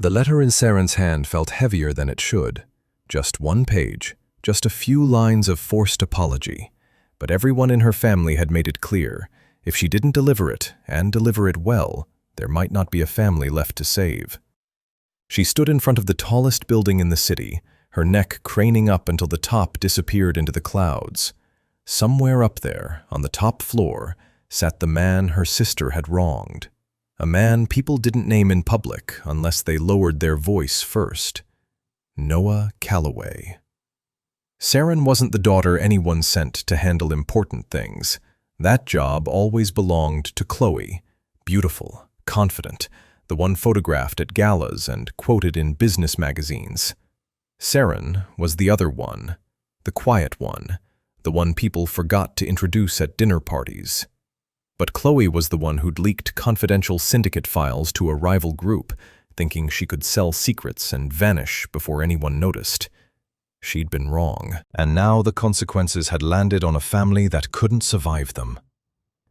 The letter in Seren's hand felt heavier than it should. Just one page, just a few lines of forced apology. But everyone in her family had made it clear, if she didn't deliver it, and deliver it well, there might not be a family left to save. She stood in front of the tallest building in the city, her neck craning up until the top disappeared into the clouds. Somewhere up there, on the top floor, sat the man her sister had wronged. A man people didn't name in public unless they lowered their voice first. Noah Calloway. Seren wasn't the daughter anyone sent to handle important things. That job always belonged to Chloe, beautiful, confident, the one photographed at galas and quoted in business magazines. Seren was the other one, the quiet one, the one people forgot to introduce at dinner parties. But Chloe was the one who'd leaked confidential syndicate files to a rival group, thinking she could sell secrets and vanish before anyone noticed. She'd been wrong, and now the consequences had landed on a family that couldn't survive them.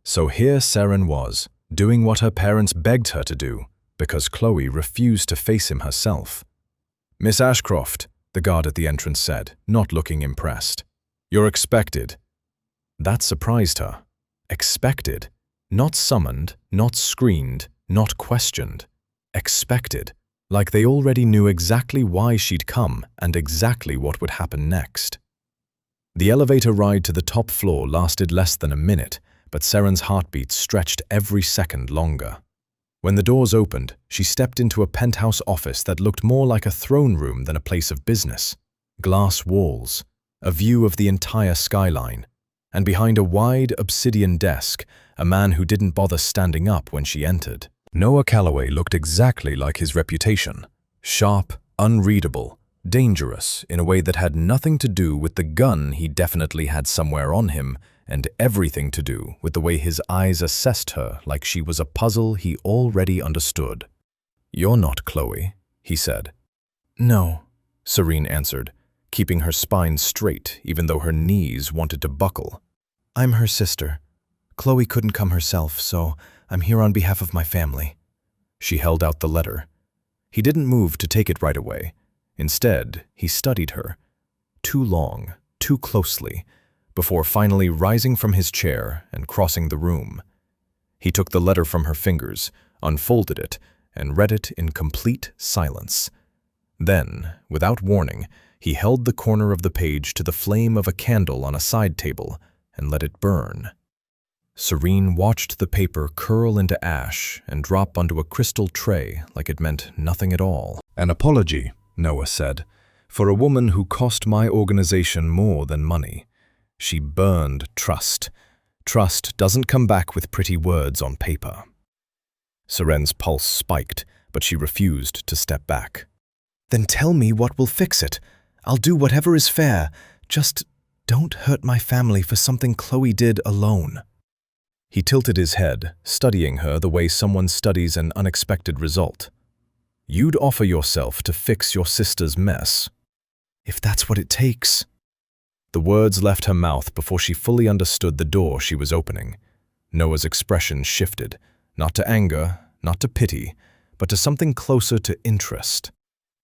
So here Seren was, doing what her parents begged her to do, because Chloe refused to face him herself. "Miss Ashcroft," the guard at the entrance said, not looking impressed. "You're expected." That surprised her. Expected. Not summoned, not screened, not questioned. Expected. Like they already knew exactly why she'd come and exactly what would happen next. The elevator ride to the top floor lasted less than a minute, but Seren's heartbeat stretched every second longer. When the doors opened, she stepped into a penthouse office that looked more like a throne room than a place of business. Glass walls, a view of the entire skyline, and behind a wide obsidian desk, a man who didn't bother standing up when she entered. Noah Calloway looked exactly like his reputation. Sharp, unreadable, dangerous in a way that had nothing to do with the gun he definitely had somewhere on him, and everything to do with the way his eyes assessed her like she was a puzzle he already understood. "You're not Chloe," he said. "No," Seren answered, keeping her spine straight even though her knees wanted to buckle. "I'm her sister. Chloe couldn't come herself, so I'm here on behalf of my family." She held out the letter. He didn't move to take it right away. Instead, he studied her. Too long, too closely, before finally rising from his chair and crossing the room. He took the letter from her fingers, unfolded it, and read it in complete silence. Then, without warning, he held the corner of the page to the flame of a candle on a side table and let it burn. Seren watched the paper curl into ash and drop onto a crystal tray like it meant nothing at all. "An apology," Noah said, "for a woman who cost my organization more than money. She burned trust. Trust doesn't come back with pretty words on paper." Seren's pulse spiked, but she refused to step back. "Then tell me what will fix it. I'll do whatever is fair. Just don't hurt my family for something Chloe did alone." He tilted his head, studying her the way someone studies an unexpected result. "You'd offer yourself to fix your sister's mess?" "If that's what it takes." The words left her mouth before she fully understood the door she was opening. Noah's expression shifted, not to anger, not to pity, but to something closer to interest.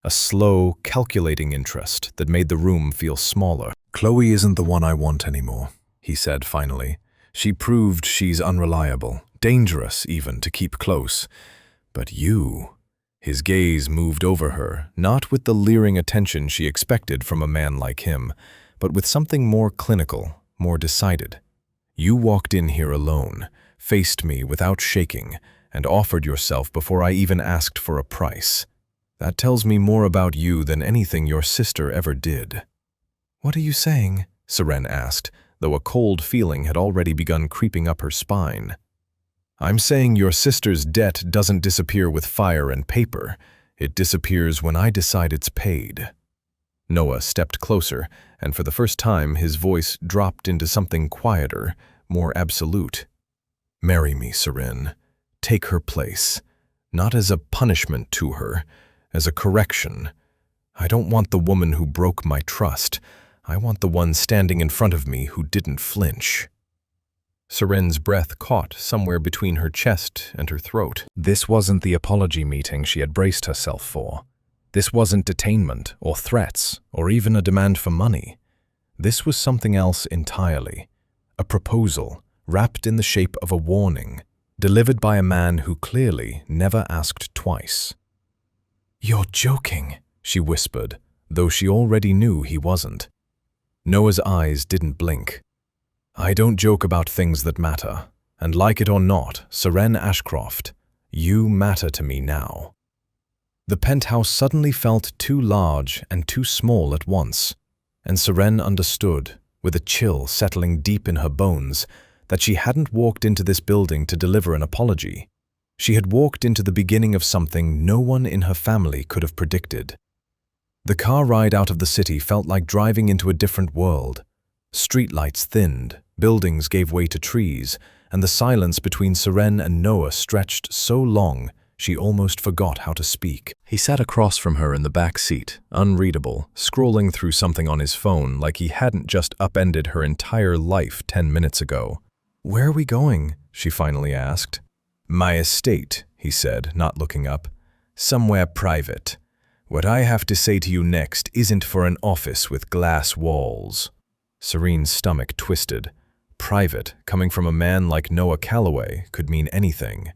A slow, calculating interest that made the room feel smaller. "Chloe isn't the one I want anymore," he said finally. "She proved she's unreliable, dangerous even to keep close. But you..." His gaze moved over her, not with the leering attention she expected from a man like him, but with something more clinical, more decided. "You walked in here alone, faced me without shaking, and offered yourself before I even asked for a price. That tells me more about you than anything your sister ever did." "What are you saying?" Seren asked, though a cold feeling had already begun creeping up her spine. "I'm saying your sister's debt doesn't disappear with fire and paper. It disappears when I decide it's paid." Noah stepped closer, and for the first time his voice dropped into something quieter, more absolute. "Marry me, Seren. Take her place. Not as a punishment to her, as a correction. I don't want the woman who broke my trust. I want the one standing in front of me who didn't flinch." Seren's breath caught somewhere between her chest and her throat. This wasn't the apology meeting she had braced herself for. This wasn't detainment or threats or even a demand for money. This was something else entirely. A proposal wrapped in the shape of a warning, delivered by a man who clearly never asked twice. "You're joking," she whispered, though she already knew he wasn't. Noah's eyes didn't blink. "I don't joke about things that matter, and like it or not, Seren Ashcroft, you matter to me now." The penthouse suddenly felt too large and too small at once, and Seren understood, with a chill settling deep in her bones, that she hadn't walked into this building to deliver an apology. She had walked into the beginning of something no one in her family could have predicted. The car ride out of the city felt like driving into a different world. Streetlights thinned, buildings gave way to trees, and the silence between Seren and Noah stretched so long she almost forgot how to speak. He sat across from her in the back seat, unreadable, scrolling through something on his phone like he hadn't just upended her entire life 10 minutes ago. "Where are we going?" she finally asked. "My estate," he said, not looking up. "Somewhere private. What I have to say to you next isn't for an office with glass walls." Serene's stomach twisted. Private, coming from a man like Noah Calloway, could mean anything.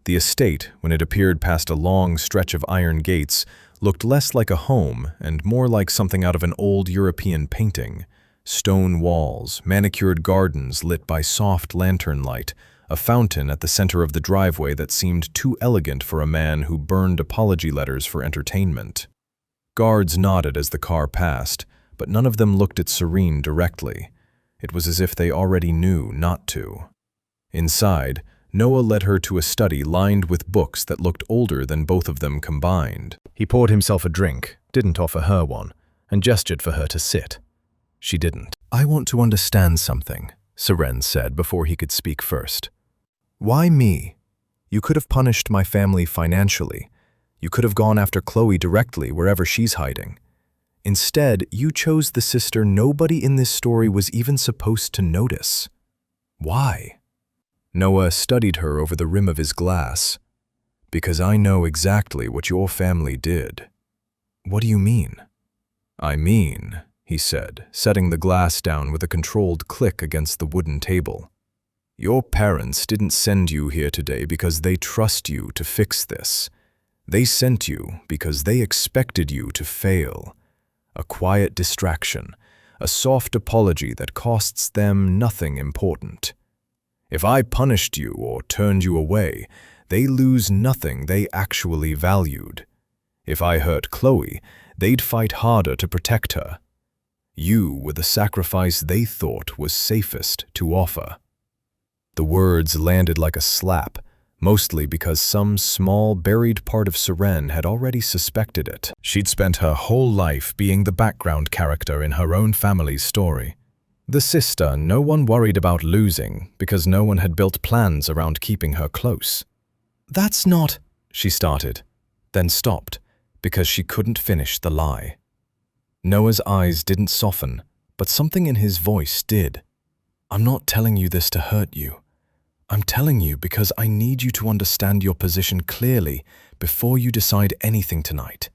The estate, when it appeared past a long stretch of iron gates, looked less like a home and more like something out of an old European painting. Stone walls, manicured gardens lit by soft lantern light, a fountain at the center of the driveway that seemed too elegant for a man who burned apology letters for entertainment. Guards nodded as the car passed, but none of them looked at Seren directly. It was as if they already knew not to. Inside, Noah led her to a study lined with books that looked older than both of them combined. He poured himself a drink, didn't offer her one, and gestured for her to sit. She didn't. "I want to understand something," Seren said before he could speak first. "Why me? You could have punished my family financially. You could have gone after Chloe directly wherever she's hiding. Instead, you chose the sister nobody in this story was even supposed to notice. Why?" Noah studied her over the rim of his glass. "Because I know exactly what your family did." "What do you mean?" "I mean," he said, setting the glass down with a controlled click against the wooden table, "your parents didn't send you here today because they trust you to fix this. They sent you because they expected you to fail. A quiet distraction, a soft apology that costs them nothing important. If I punished you or turned you away, they lose nothing they actually valued. If I hurt Chloe, they'd fight harder to protect her. You were the sacrifice they thought was safest to offer." The words landed like a slap, mostly because some small, buried part of Seren had already suspected it. She'd spent her whole life being the background character in her own family's story. The sister no one worried about losing because no one had built plans around keeping her close. "That's not," she started, then stopped because she couldn't finish the lie. Noah's eyes didn't soften, but something in his voice did. "I'm not telling you this to hurt you. I'm telling you because I need you to understand your position clearly before you decide anything tonight."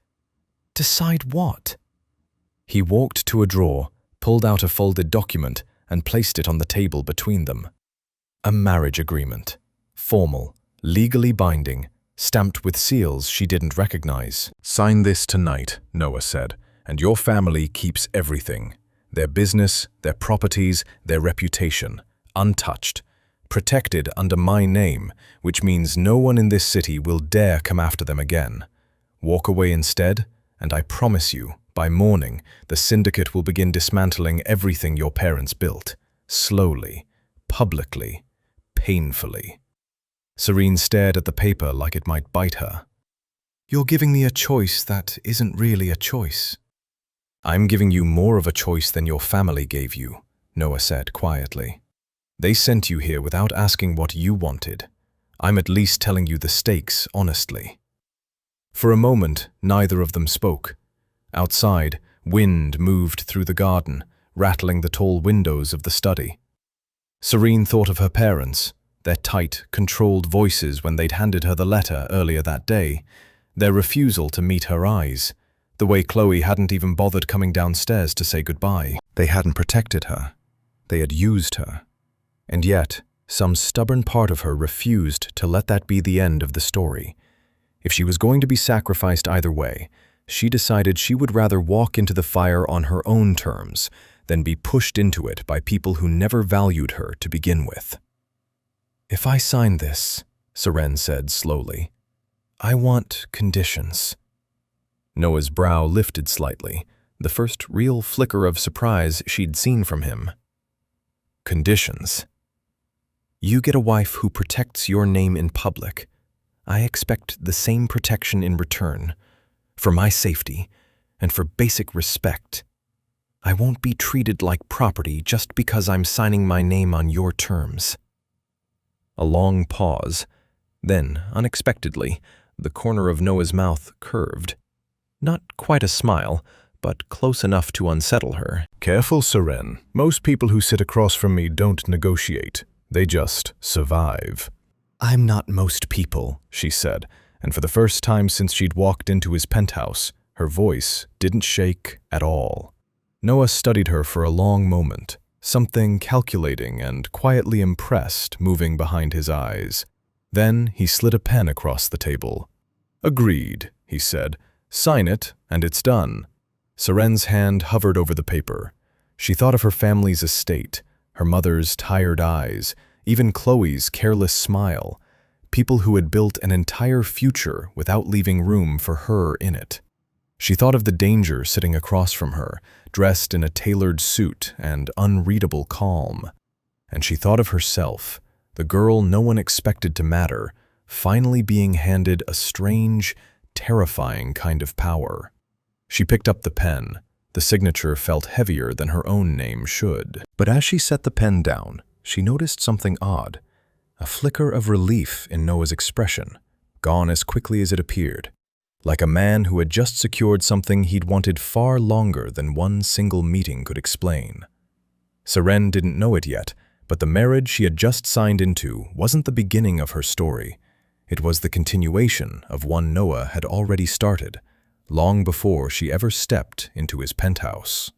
"Decide what?" He walked to a drawer, pulled out a folded document, and placed it on the table between them. A marriage agreement. Formal, legally binding, stamped with seals she didn't recognize. "Sign this tonight," Noah said, "and your family keeps everything. Their business, their properties, their reputation, untouched. Protected under my name, which means no one in this city will dare come after them again. Walk away instead, and I promise you, by morning, the syndicate will begin dismantling everything your parents built. Slowly, publicly, painfully." Seren stared at the paper like it might bite her. "You're giving me a choice that isn't really a choice." "I'm giving you more of a choice than your family gave you," Noah said quietly. "They sent you here without asking what you wanted. I'm at least telling you the stakes honestly." For a moment, neither of them spoke. Outside, wind moved through the garden, rattling the tall windows of the study. Seren thought of her parents, their tight, controlled voices when they'd handed her the letter earlier that day, their refusal to meet her eyes, the way Chloe hadn't even bothered coming downstairs to say goodbye. They hadn't protected her. They had used her. And yet, some stubborn part of her refused to let that be the end of the story. If she was going to be sacrificed either way, she decided she would rather walk into the fire on her own terms than be pushed into it by people who never valued her to begin with. "If I sign this," Seren said slowly, "I want conditions." Noah's brow lifted slightly, the first real flicker of surprise she'd seen from him. "Conditions? You get a wife who protects your name in public. I expect the same protection in return, for my safety and for basic respect. I won't be treated like property just because I'm signing my name on your terms." A long pause. Then, unexpectedly, the corner of Noah's mouth curved. Not quite a smile, but close enough to unsettle her. "Careful, Seren. Most people who sit across from me don't negotiate. They just survive." "I'm not most people," she said, and for the first time since she'd walked into his penthouse, her voice didn't shake at all. Noah studied her for a long moment, something calculating and quietly impressed moving behind his eyes. Then he slid a pen across the table. "Agreed," he said. "Sign it, and it's done." Seren's hand hovered over the paper. She thought of her family's estate, her mother's tired eyes, even Chloe's careless smile, people who had built an entire future without leaving room for her in it. She thought of the danger sitting across from her, dressed in a tailored suit and unreadable calm. And she thought of herself, the girl no one expected to matter, finally being handed a strange, terrifying kind of power. She picked up the pen. The signature felt heavier than her own name should. But as she set the pen down, she noticed something odd. A flicker of relief in Noah's expression, gone as quickly as it appeared. Like a man who had just secured something he'd wanted far longer than one single meeting could explain. Seren didn't know it yet, but the marriage she had just signed into wasn't the beginning of her story. It was the continuation of one Noah had already started, long before she ever stepped into his penthouse.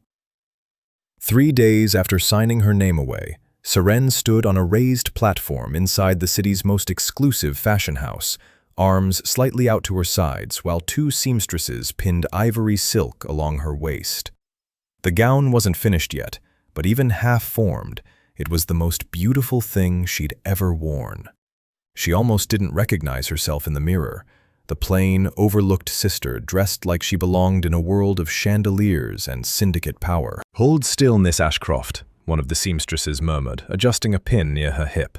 3 days after signing her name away, Seren stood on a raised platform inside the city's most exclusive fashion house, arms slightly out to her sides while 2 seamstresses pinned ivory silk along her waist. The gown wasn't finished yet, but even half-formed, it was the most beautiful thing she'd ever worn. She almost didn't recognize herself in the mirror, the plain, overlooked sister dressed like she belonged in a world of chandeliers and syndicate power. "Hold still, Miss Ashcroft," one of the seamstresses murmured, adjusting a pin near her hip.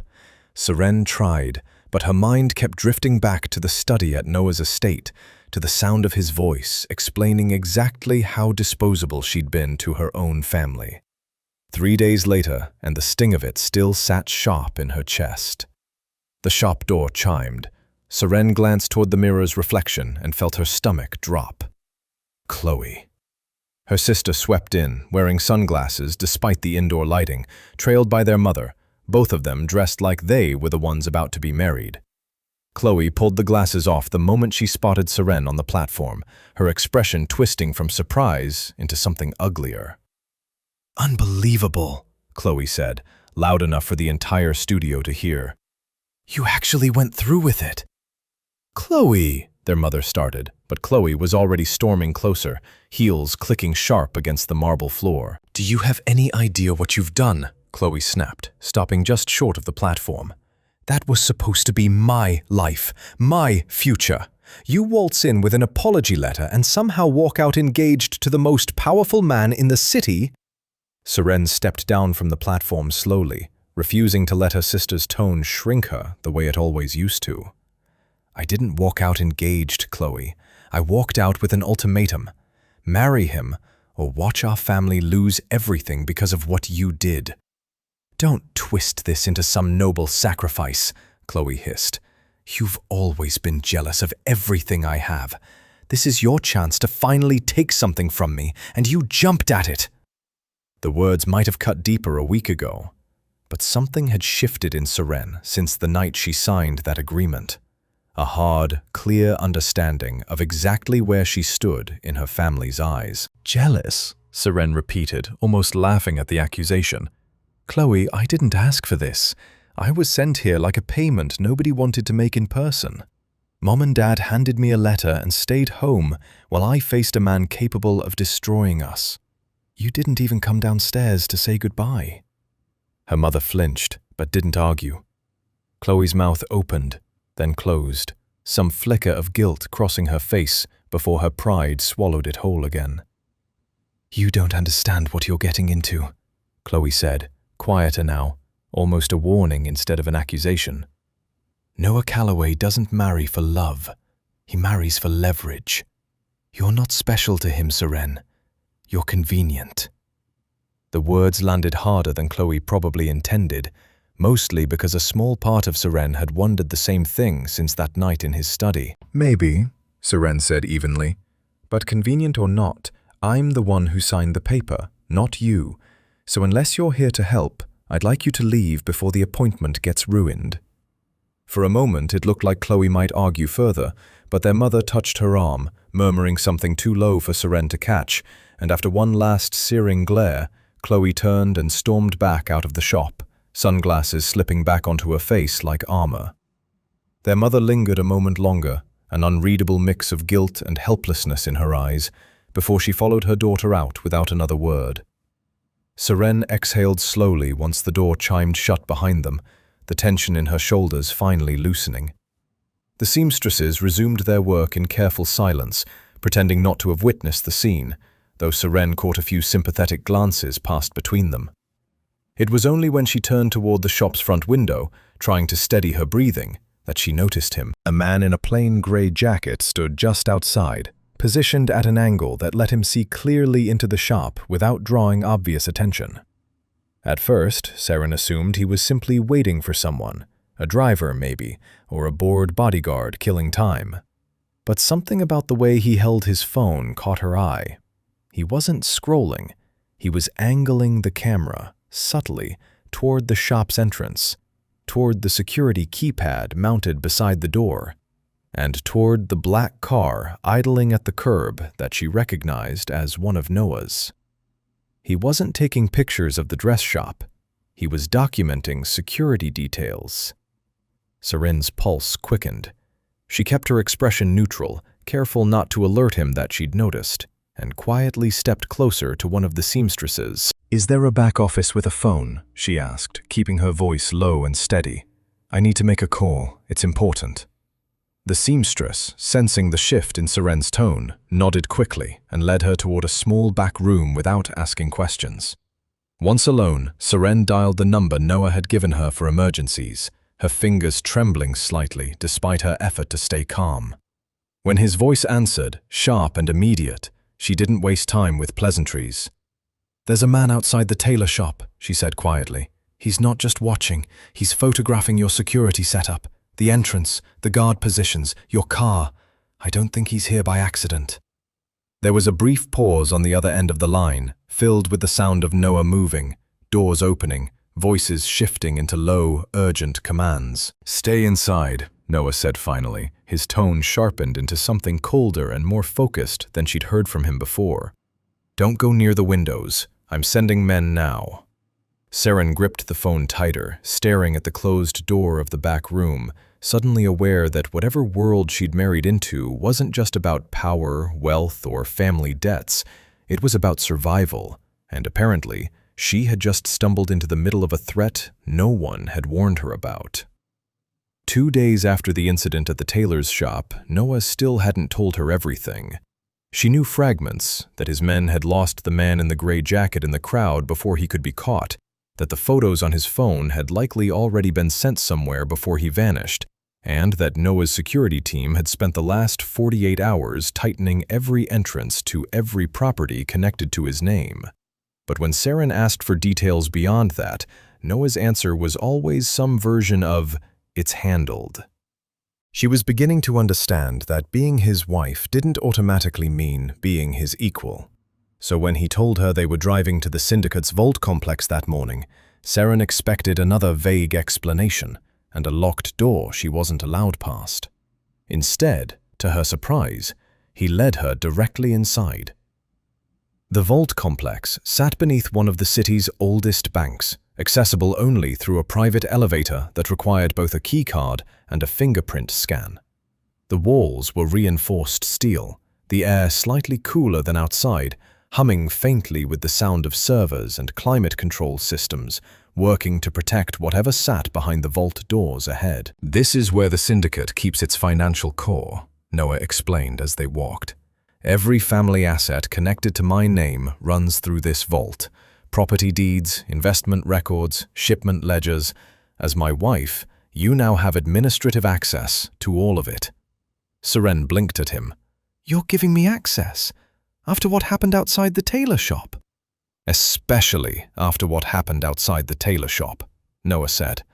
Seren tried, but her mind kept drifting back to the study at Noah's estate, to the sound of his voice explaining exactly how disposable she'd been to her own family. 3 days later, and the sting of it still sat sharp in her chest. The shop door chimed. Seren glanced toward the mirror's reflection and felt her stomach drop. Chloe. Her sister swept in, wearing sunglasses despite the indoor lighting, trailed by their mother, both of them dressed like they were the ones about to be married. Chloe pulled the glasses off the moment she spotted Seren on the platform, her expression twisting from surprise into something uglier. "Unbelievable," Chloe said, loud enough for the entire studio to hear. "You actually went through with it." "Chloe," their mother started, but Chloe was already storming closer, heels clicking sharp against the marble floor. "Do you have any idea what you've done?" Chloe snapped, stopping just short of the platform. "That was supposed to be my life, my future. You waltz in with an apology letter and somehow walk out engaged to the most powerful man in the city." Seren stepped down from the platform slowly, refusing to let her sister's tone shrink her the way it always used to. "I didn't walk out engaged, Chloe. I walked out with an ultimatum. Marry him, or watch our family lose everything because of what you did." "Don't twist this into some noble sacrifice," Chloe hissed. "You've always been jealous of everything I have. This is your chance to finally take something from me, and you jumped at it." The words might have cut deeper a week ago. But something had shifted in Seren since the night she signed that agreement. A hard, clear understanding of exactly where she stood in her family's eyes. Jealous? Seren repeated, almost laughing at the accusation. Chloe, I didn't ask for this. I was sent here like a payment nobody wanted to make in person. Mom and Dad handed me a letter and stayed home while I faced a man capable of destroying us. You didn't even come downstairs to say goodbye. Her mother flinched, but didn't argue. Chloe's mouth opened, then closed, some flicker of guilt crossing her face before her pride swallowed it whole again. You don't understand what you're getting into, Chloe said, quieter now, almost a warning instead of an accusation. Noah Calloway doesn't marry for love. He marries for leverage. You're not special to him, Seren. You're convenient. The words landed harder than Chloe probably intended, mostly because a small part of Seren had wondered the same thing since that night in his study. Maybe, Seren said evenly, but convenient or not, I'm the one who signed the paper, not you. So unless you're here to help, I'd like you to leave before the appointment gets ruined. For a moment, it looked like Chloe might argue further, but their mother touched her arm, murmuring something too low for Seren to catch, and after one last searing glare, Chloe turned and stormed back out of the shop, sunglasses slipping back onto her face like armor. Their mother lingered a moment longer, an unreadable mix of guilt and helplessness in her eyes, before she followed her daughter out without another word. Seren exhaled slowly once the door chimed shut behind them, the tension in her shoulders finally loosening. The seamstresses resumed their work in careful silence, pretending not to have witnessed the scene, though Seren caught a few sympathetic glances passed between them. It was only when she turned toward the shop's front window, trying to steady her breathing, that she noticed him. A man in a plain gray jacket stood just outside, positioned at an angle that let him see clearly into the shop without drawing obvious attention. At first, Seren assumed he was simply waiting for someone, a driver maybe, or a bored bodyguard killing time. But something about the way he held his phone caught her eye. He wasn't scrolling, he was angling the camera, subtly, toward the shop's entrance, toward the security keypad mounted beside the door, and toward the black car idling at the curb that she recognized as one of Noah's. He wasn't taking pictures of the dress shop. He was documenting security details. Seren's pulse quickened. She kept her expression neutral, careful not to alert him that she'd noticed, and quietly stepped closer to one of the seamstresses. "Is there a back office with a phone?" she asked, keeping her voice low and steady. "I need to make a call. It's important." The seamstress, sensing the shift in Seren's tone, nodded quickly and led her toward a small back room without asking questions. Once alone, Seren dialed the number Noah had given her for emergencies, her fingers trembling slightly despite her effort to stay calm. When his voice answered, sharp and immediate, she didn't waste time with pleasantries. "There's a man outside the tailor shop," she said quietly. "He's not just watching, he's photographing your security setup. The entrance, the guard positions, your car. I don't think he's here by accident." There was a brief pause on the other end of the line, filled with the sound of Noah moving, doors opening, voices shifting into low, urgent commands. "Stay inside," Noah said finally, his tone sharpened into something colder and more focused than she'd heard from him before. "Don't go near the windows. I'm sending men now." Seren gripped the phone tighter, staring at the closed door of the back room, suddenly aware that whatever world she'd married into wasn't just about power, wealth, or family debts. It was about survival, and apparently, she had just stumbled into the middle of a threat no one had warned her about. 2 days after the incident at the tailor's shop, Noah still hadn't told her everything. She knew fragments, that his men had lost the man in the gray jacket in the crowd before he could be caught, that the photos on his phone had likely already been sent somewhere before he vanished, and that Noah's security team had spent the last 48 hours tightening every entrance to every property connected to his name. But when Seren asked for details beyond that, Noah's answer was always some version of, "It's handled." She was beginning to understand that being his wife didn't automatically mean being his equal. So when he told her they were driving to the syndicate's vault complex that morning, Seren expected another vague explanation and a locked door she wasn't allowed past. Instead, to her surprise, he led her directly inside. The vault complex sat beneath one of the city's oldest banks, accessible only through a private elevator that required both a keycard and a fingerprint scan. The walls were reinforced steel, the air slightly cooler than outside, humming faintly with the sound of servers and climate control systems working to protect whatever sat behind the vault doors ahead. "This is where the syndicate keeps its financial core," Noah explained as they walked. "Every family asset connected to my name runs through this vault. Property deeds, investment records, shipment ledgers. As my wife, you now have administrative access to all of it." Seren blinked at him. "You're giving me access? After what happened outside the tailor shop?" "Especially after what happened outside the tailor shop," Noah said.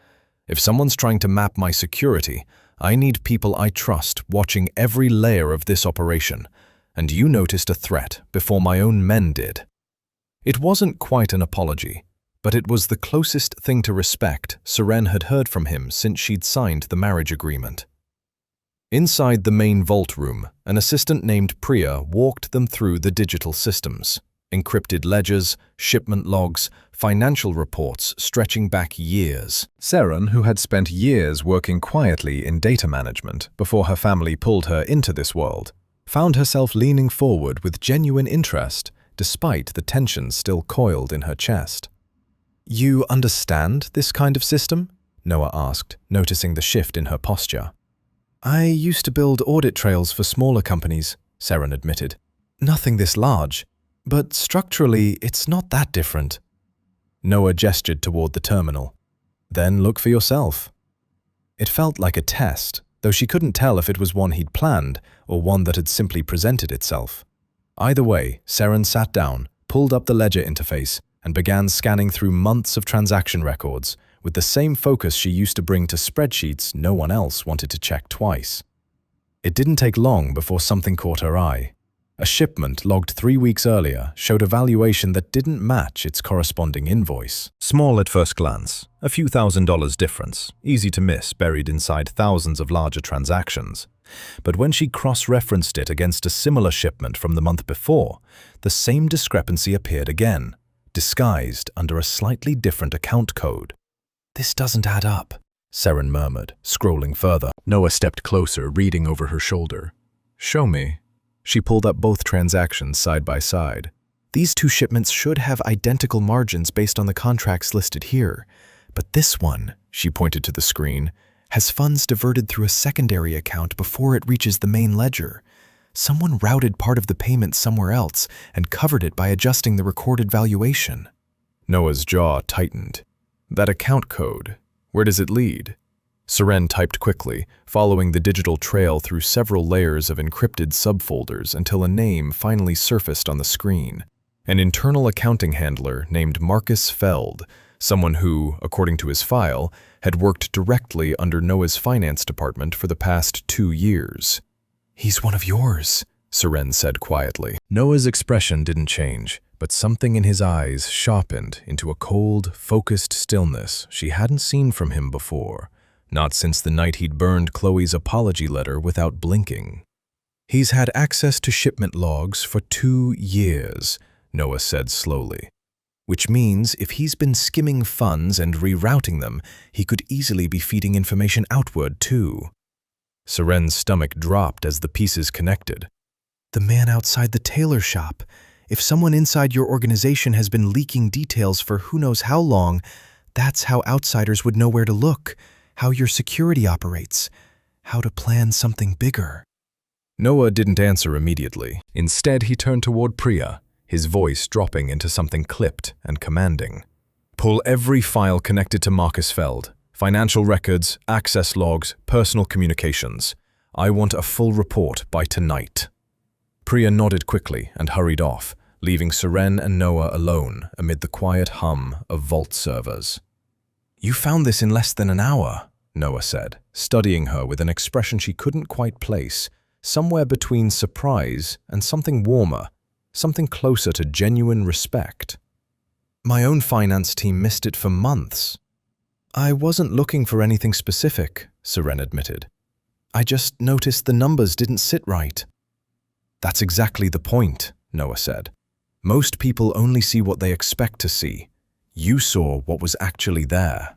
"If someone's trying to map my security, I need people I trust watching every layer of this operation, and you noticed a threat before my own men did." It wasn't quite an apology, but it was the closest thing to respect Seren had heard from him since she'd signed the marriage agreement. Inside the main vault room, an assistant named Priya walked them through the digital systems. Encrypted ledgers, shipment logs, financial reports stretching back years. Seren, who had spent years working quietly in data management before her family pulled her into this world, found herself leaning forward with genuine interest despite the tension still coiled in her chest. "You understand this kind of system?" Noah asked, noticing the shift in her posture. "I used to build audit trails for smaller companies," Seren admitted. "Nothing this large, but structurally it's not that different." Noah gestured toward the terminal. "Then look for yourself." It felt like a test, though she couldn't tell if it was one he'd planned or one that had simply presented itself. Either way, Seren sat down, pulled up the ledger interface, and began scanning through months of transaction records with the same focus she used to bring to spreadsheets no one else wanted to check twice. It didn't take long before something caught her eye. A shipment logged 3 weeks earlier showed a valuation that didn't match its corresponding invoice. Small at first glance, a few $1,000s difference, easy to miss buried inside thousands of larger transactions. But when she cross-referenced it against a similar shipment from the month before, the same discrepancy appeared again, disguised under a slightly different account code. "This doesn't add up," Seren murmured, scrolling further. Noah stepped closer, reading over her shoulder. "Show me." She pulled up both transactions side by side. "These two shipments should have identical margins based on the contracts listed here, but this one," she pointed to the screen, "has funds diverted through a secondary account before it reaches the main ledger. Someone routed part of the payment somewhere else and covered it by adjusting the recorded valuation." Noah's jaw tightened. "That account code, where does it lead?" Seren typed quickly, following the digital trail through several layers of encrypted subfolders until a name finally surfaced on the screen. An internal accounting handler named Marcus Feld, someone who, according to his file, had worked directly under Noah's finance department for the past 2 years. "He's one of yours," Seren said quietly. Noah's expression didn't change, but something in his eyes sharpened into a cold, focused stillness she hadn't seen from him before. Not since the night he'd burned Chloe's apology letter without blinking. "He's had access to shipment logs for 2 years, Noah said slowly. "Which means if he's been skimming funds and rerouting them, he could easily be feeding information outward too." Seren's stomach dropped as the pieces connected. "The man outside the tailor shop. If someone inside your organization has been leaking details for who knows how long, that's how outsiders would know where to look. How your security operates, how to plan something bigger." Noah didn't answer immediately. Instead, he turned toward Priya, his voice dropping into something clipped and commanding. "Pull every file connected to Marcus Feld. Financial records, access logs, personal communications. I want a full report by tonight." Priya nodded quickly and hurried off, leaving Seren and Noah alone amid the quiet hum of vault servers. "You found this in less than an hour," Noah said, studying her with an expression she couldn't quite place, somewhere between surprise and something warmer, something closer to genuine respect. My own finance team missed it for months. I wasn't looking for anything specific, Seren admitted. I just noticed the numbers didn't sit right. That's exactly the point, Noah said. Most people only see what they expect to see. You saw what was actually there.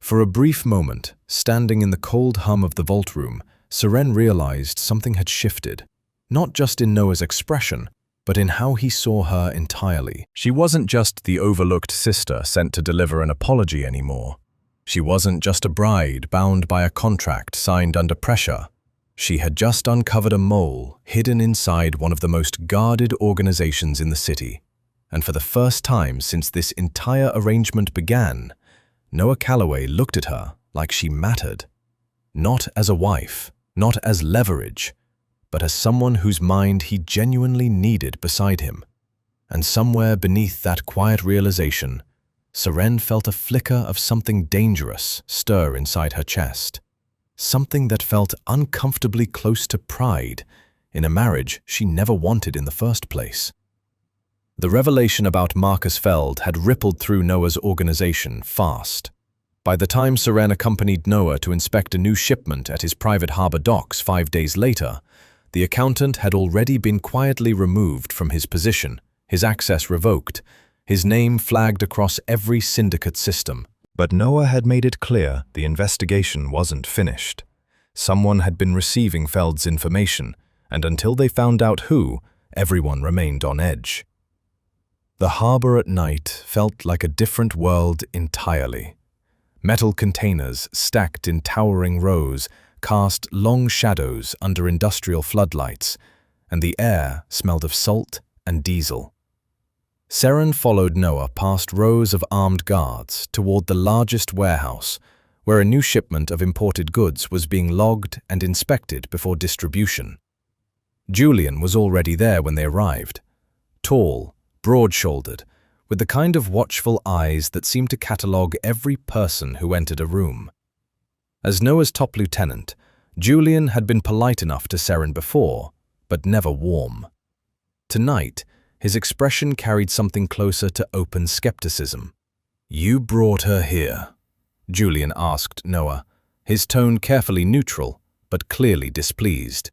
For a brief moment, standing in the cold hum of the vault room, Seren realized something had shifted, not just in Noah's expression, but in how he saw her entirely. She wasn't just the overlooked sister sent to deliver an apology anymore. She wasn't just a bride bound by a contract signed under pressure. She had just uncovered a mole hidden inside one of the most guarded organizations in the city. And for the first time since this entire arrangement began, Noah Calloway looked at her like she mattered. Not as a wife, not as leverage, but as someone whose mind he genuinely needed beside him. And somewhere beneath that quiet realization, Seren felt a flicker of something dangerous stir inside her chest. Something that felt uncomfortably close to pride in a marriage she never wanted in the first place. The revelation about Marcus Feld had rippled through Noah's organization fast. By the time Seren accompanied Noah to inspect a new shipment at his private harbor docks 5 days later, the accountant had already been quietly removed from his position, his access revoked, his name flagged across every syndicate system. But Noah had made it clear the investigation wasn't finished. Someone had been receiving Feld's information, and until they found out who, everyone remained on edge. The harbor at night felt like a different world entirely. Metal containers stacked in towering rows cast long shadows under industrial floodlights, and the air smelled of salt and diesel. Seren followed Noah past rows of armed guards toward the largest warehouse, where a new shipment of imported goods was being logged and inspected before distribution. Julian was already there when they arrived. Tall, broad-shouldered, with the kind of watchful eyes that seemed to catalogue every person who entered a room. As Noah's top lieutenant, Julian had been polite enough to Seren before, but never warm. Tonight, his expression carried something closer to open skepticism. "You brought her here?" Julian asked Noah, his tone carefully neutral, but clearly displeased.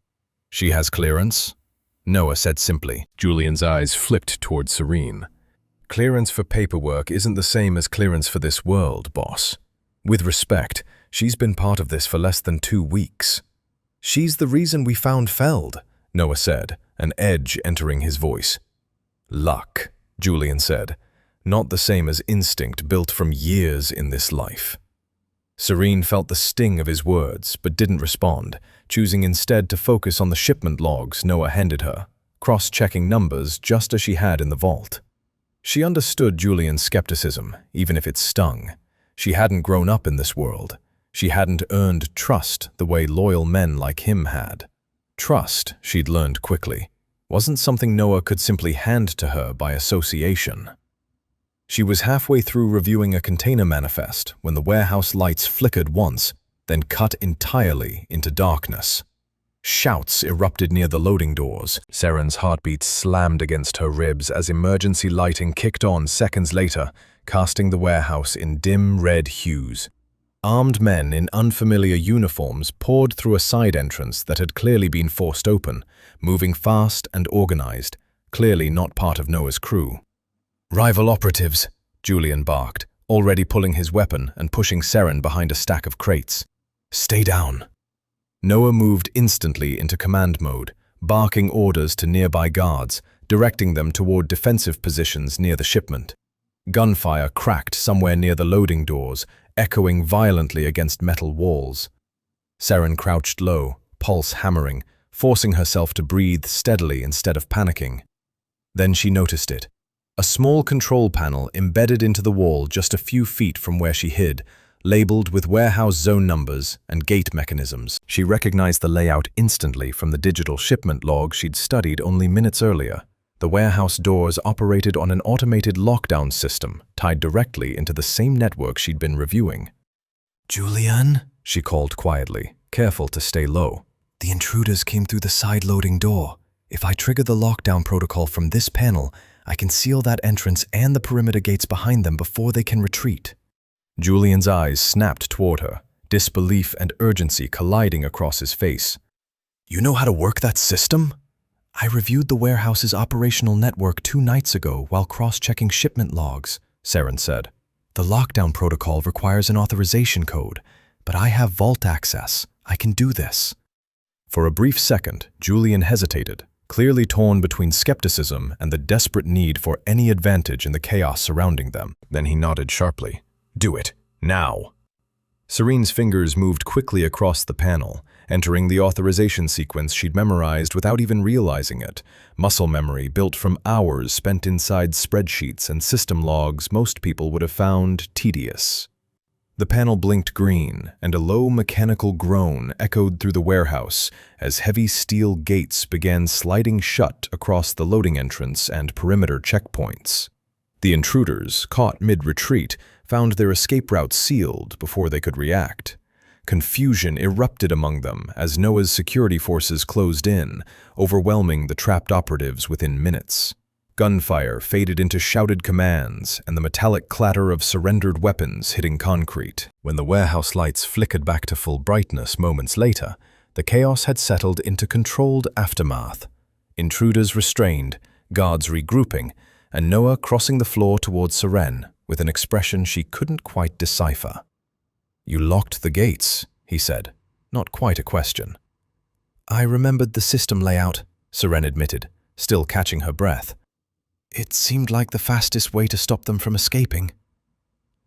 "She has clearance?" Noah said simply. Julian's eyes flipped toward Seren. "Clearance for paperwork isn't the same as clearance for this world, boss. With respect, she's been part of this for less than 2 weeks." "She's the reason we found Feld," Noah said, an edge entering his voice. "Luck," Julian said, "not the same as instinct built from years in this life." Seren felt the sting of his words, but didn't respond, choosing instead to focus on the shipment logs Noah handed her, cross-checking numbers just as she had in the vault. She understood Julian's skepticism, even if it stung. She hadn't grown up in this world. She hadn't earned trust the way loyal men like him had. Trust, she'd learned quickly, wasn't something Noah could simply hand to her by association. She was halfway through reviewing a container manifest when the warehouse lights flickered once, then cut entirely into darkness. Shouts erupted near the loading doors. Seren's heartbeat slammed against her ribs as emergency lighting kicked on seconds later, casting the warehouse in dim red hues. Armed men in unfamiliar uniforms poured through a side entrance that had clearly been forced open, moving fast and organized, clearly not part of Noah's crew. "Rival operatives," Julian barked, already pulling his weapon and pushing Seren behind a stack of crates. "Stay down." Noah moved instantly into command mode, barking orders to nearby guards, directing them toward defensive positions near the shipment. Gunfire cracked somewhere near the loading doors, echoing violently against metal walls. Seren crouched low, pulse hammering, forcing herself to breathe steadily instead of panicking. Then she noticed it. A small control panel embedded into the wall just a few feet from where she hid, labeled with warehouse zone numbers and gate mechanisms. She recognized the layout instantly from the digital shipment log she'd studied only minutes earlier. The warehouse doors operated on an automated lockdown system tied directly into the same network she'd been reviewing. "Julian," she called quietly, careful to stay low. "The intruders came through the side loading door. If I trigger the lockdown protocol from this panel, I can seal that entrance and the perimeter gates behind them before they can retreat." Julian's eyes snapped toward her, disbelief and urgency colliding across his face. "You know how to work that system?" "I reviewed the warehouse's operational network 2 nights ago while cross-checking shipment logs," Seren said. "The lockdown protocol requires an authorization code, but I have vault access. I can do this." For a brief second, Julian hesitated, clearly torn between skepticism and the desperate need for any advantage in the chaos surrounding them. Then he nodded sharply. "Do it, now." Serene's fingers moved quickly across the panel, entering the authorization sequence she'd memorized without even realizing it, muscle memory built from hours spent inside spreadsheets and system logs most people would have found tedious. The panel blinked green, and a low mechanical groan echoed through the warehouse as heavy steel gates began sliding shut across the loading entrance and perimeter checkpoints. The intruders, caught mid-retreat, found their escape route sealed before they could react. Confusion erupted among them as Noah's security forces closed in, overwhelming the trapped operatives within minutes. Gunfire faded into shouted commands and the metallic clatter of surrendered weapons hitting concrete. When the warehouse lights flickered back to full brightness moments later, the chaos had settled into controlled aftermath. Intruders restrained, guards regrouping, and Noah crossing the floor towards Seren with an expression she couldn't quite decipher. "You locked the gates," he said, not quite a question. "I remembered the system layout," Seren admitted, still catching her breath. "It seemed like the fastest way to stop them from escaping."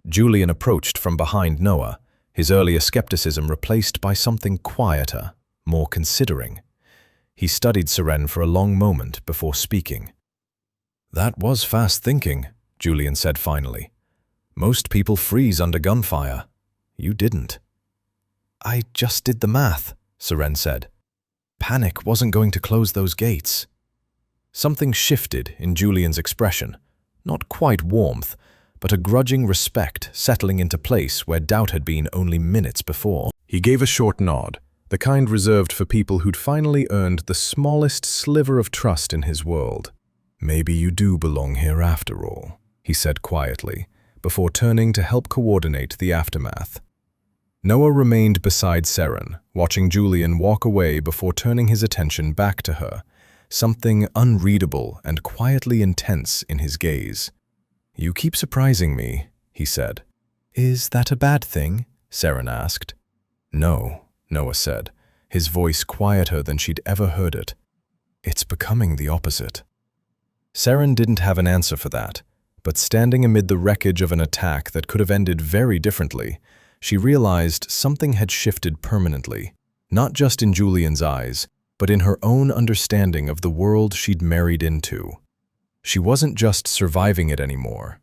Julian approached from behind Noah, his earlier skepticism replaced by something quieter, more considering. He studied Seren for a long moment before speaking. "That was fast thinking," Julian said finally. "Most people freeze under gunfire. You didn't." "I just did the math," Seren said. "Panic wasn't going to close those gates." Something shifted in Julian's expression, not quite warmth, but a grudging respect settling into place where doubt had been only minutes before. He gave a short nod, the kind reserved for people who'd finally earned the smallest sliver of trust in his world. "Maybe you do belong here after all," he said quietly, before turning to help coordinate the aftermath. Noah remained beside Seren, watching Julian walk away before turning his attention back to her, something unreadable and quietly intense in his gaze. "You keep surprising me," he said. "Is that a bad thing?" Seren asked. "No," Noah said, his voice quieter than she'd ever heard it. "It's becoming the opposite." Seren didn't have an answer for that, but standing amid the wreckage of an attack that could have ended very differently, she realized something had shifted permanently, not just in Julian's eyes, but in her own understanding of the world she'd married into. She wasn't just surviving it anymore.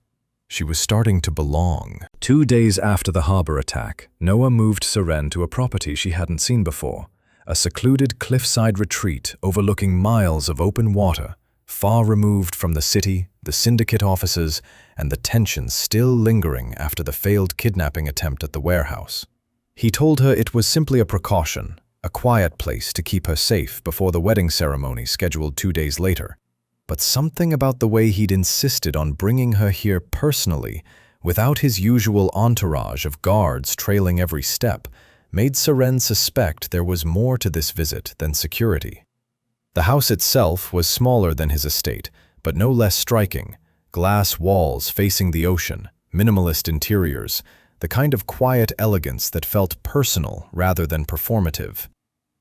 She was starting to belong. 2 days after the harbor attack, Noah moved Seren to a property she hadn't seen before, a secluded cliffside retreat overlooking miles of open water, far removed from the city, the syndicate offices, and the tensions still lingering after the failed kidnapping attempt at the warehouse. He told her it was simply a precaution, a quiet place to keep her safe before the wedding ceremony scheduled 2 days later. But something about the way he'd insisted on bringing her here personally, without his usual entourage of guards trailing every step, made Seren suspect there was more to this visit than security. The house itself was smaller than his estate, but no less striking. Glass walls facing the ocean, minimalist interiors, the kind of quiet elegance that felt personal rather than performative.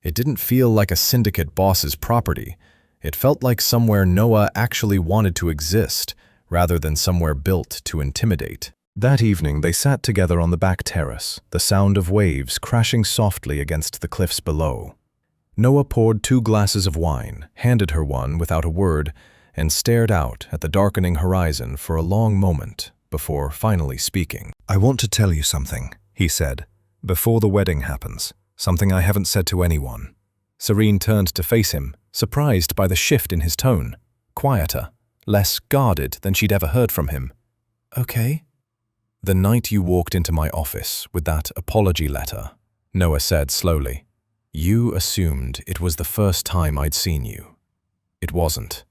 It didn't feel like a syndicate boss's property. It felt like somewhere Noah actually wanted to exist, rather than somewhere built to intimidate. That evening, they sat together on the back terrace, the sound of waves crashing softly against the cliffs below. Noah poured 2 glasses of wine, handed her one without a word, and stared out at the darkening horizon for a long moment before finally speaking. "I want to tell you something," he said, "before the wedding happens. Something I haven't said to anyone." Seren turned to face him, surprised by the shift in his tone, quieter, less guarded than she'd ever heard from him. "Okay." "The night you walked into my office with that apology letter," Noah said slowly, "you assumed it was the first time I'd seen you. It wasn't."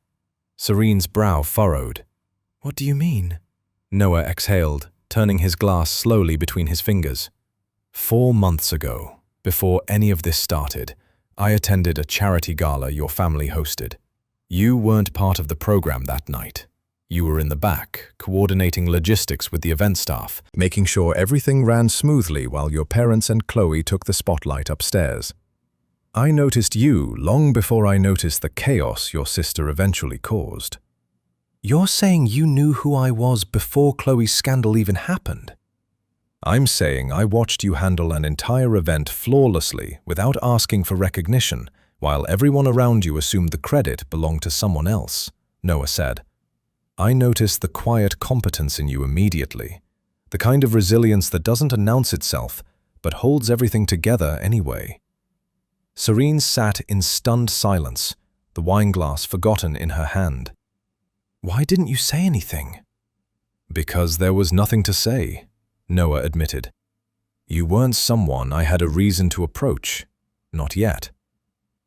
Seren's brow furrowed. What do you mean? Noah exhaled, turning his glass slowly between his fingers. 4 months ago, before any of this started, I attended a charity gala your family hosted. You weren't part of the program that night. You were in the back, coordinating logistics with the event staff, making sure everything ran smoothly while your parents and Chloe took the spotlight upstairs. I noticed you long before I noticed the chaos your sister eventually caused. You're saying you knew who I was before Chloe's scandal even happened? I'm saying I watched you handle an entire event flawlessly without asking for recognition, while everyone around you assumed the credit belonged to someone else, Noah said. I noticed the quiet competence in you immediately, the kind of resilience that doesn't announce itself, but holds everything together anyway. Seren sat in stunned silence, the wineglass forgotten in her hand. Why didn't you say anything? Because there was nothing to say, Noah admitted. You weren't someone I had a reason to approach, not yet.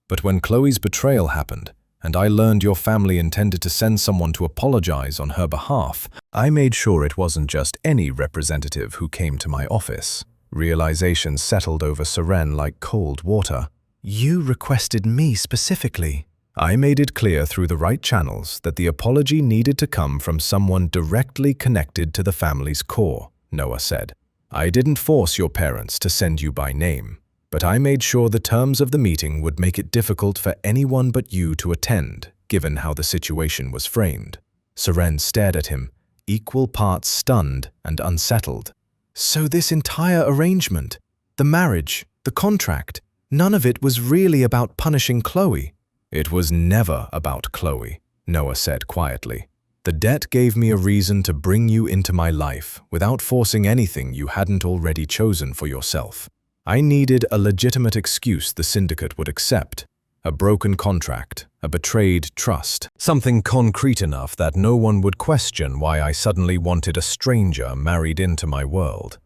But when Chloe's betrayal happened, and I learned your family intended to send someone to apologize on her behalf, I made sure it wasn't just any representative who came to my office. Realization settled over Seren like cold water. You requested me specifically. I made it clear through the right channels that the apology needed to come from someone directly connected to the family's core, Noah said. I didn't force your parents to send you by name, but I made sure the terms of the meeting would make it difficult for anyone but you to attend, given how the situation was framed. Seren stared at him, equal parts stunned and unsettled. So this entire arrangement, the marriage, the contract, none of it was really about punishing Chloe? It was never about Chloe, Noah said quietly. The debt gave me a reason to bring you into my life without forcing anything you hadn't already chosen for yourself. I needed a legitimate excuse the syndicate would accept, a broken contract, a betrayed trust, something concrete enough that no one would question why I suddenly wanted a stranger married into my world.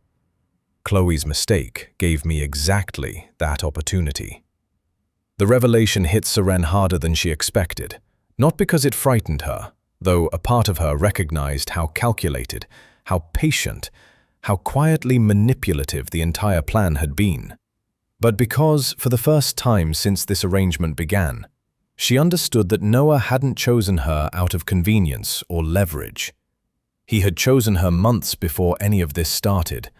Chloe's mistake gave me exactly that opportunity. The revelation hit Seren harder than she expected, not because it frightened her, though a part of her recognized how calculated, how patient, how quietly manipulative the entire plan had been. But because, for the first time since this arrangement began, she understood that Noah hadn't chosen her out of convenience or leverage. He had chosen her months before any of this started,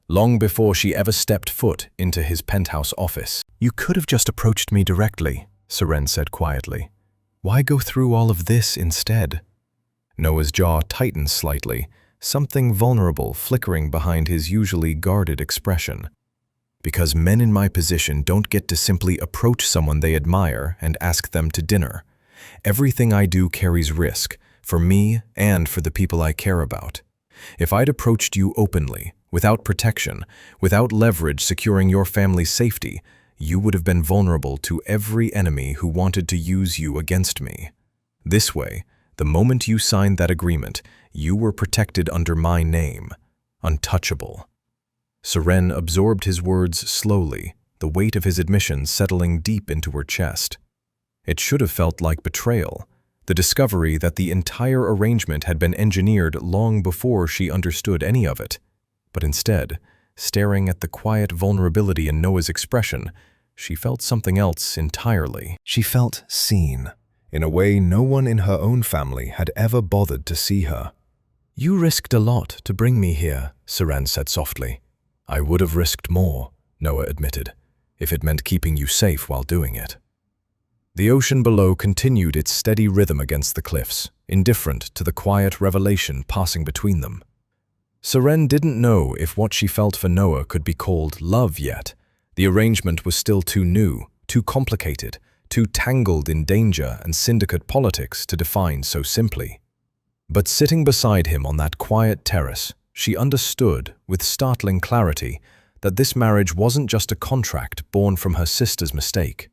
long before she ever stepped foot into his penthouse office. You could have just approached me directly, Seren said quietly. Why go through all of this instead? Noah's jaw tightened slightly, something vulnerable flickering behind his usually guarded expression. Because men in my position don't get to simply approach someone they admire and ask them to dinner. Everything I do carries risk, for me and for the people I care about. If I'd approached you openly, without protection, without leverage securing your family's safety, you would have been vulnerable to every enemy who wanted to use you against me. This way, the moment you signed that agreement, you were protected under my name, untouchable. Seren absorbed his words slowly, the weight of his admission settling deep into her chest. It should have felt like betrayal, the discovery that the entire arrangement had been engineered long before she understood any of it. But instead, staring at the quiet vulnerability in Noah's expression, she felt something else entirely. She felt seen, in a way no one in her own family had ever bothered to see her. You risked a lot to bring me here, Seren said softly. I would have risked more, Noah admitted, if it meant keeping you safe while doing it. The ocean below continued its steady rhythm against the cliffs, indifferent to the quiet revelation passing between them. Seren didn't know if what she felt for Noah could be called love yet. The arrangement was still too new, too complicated, too tangled in danger and syndicate politics to define so simply. But sitting beside him on that quiet terrace, she understood, with startling clarity, that this marriage wasn't just a contract born from her sister's mistake.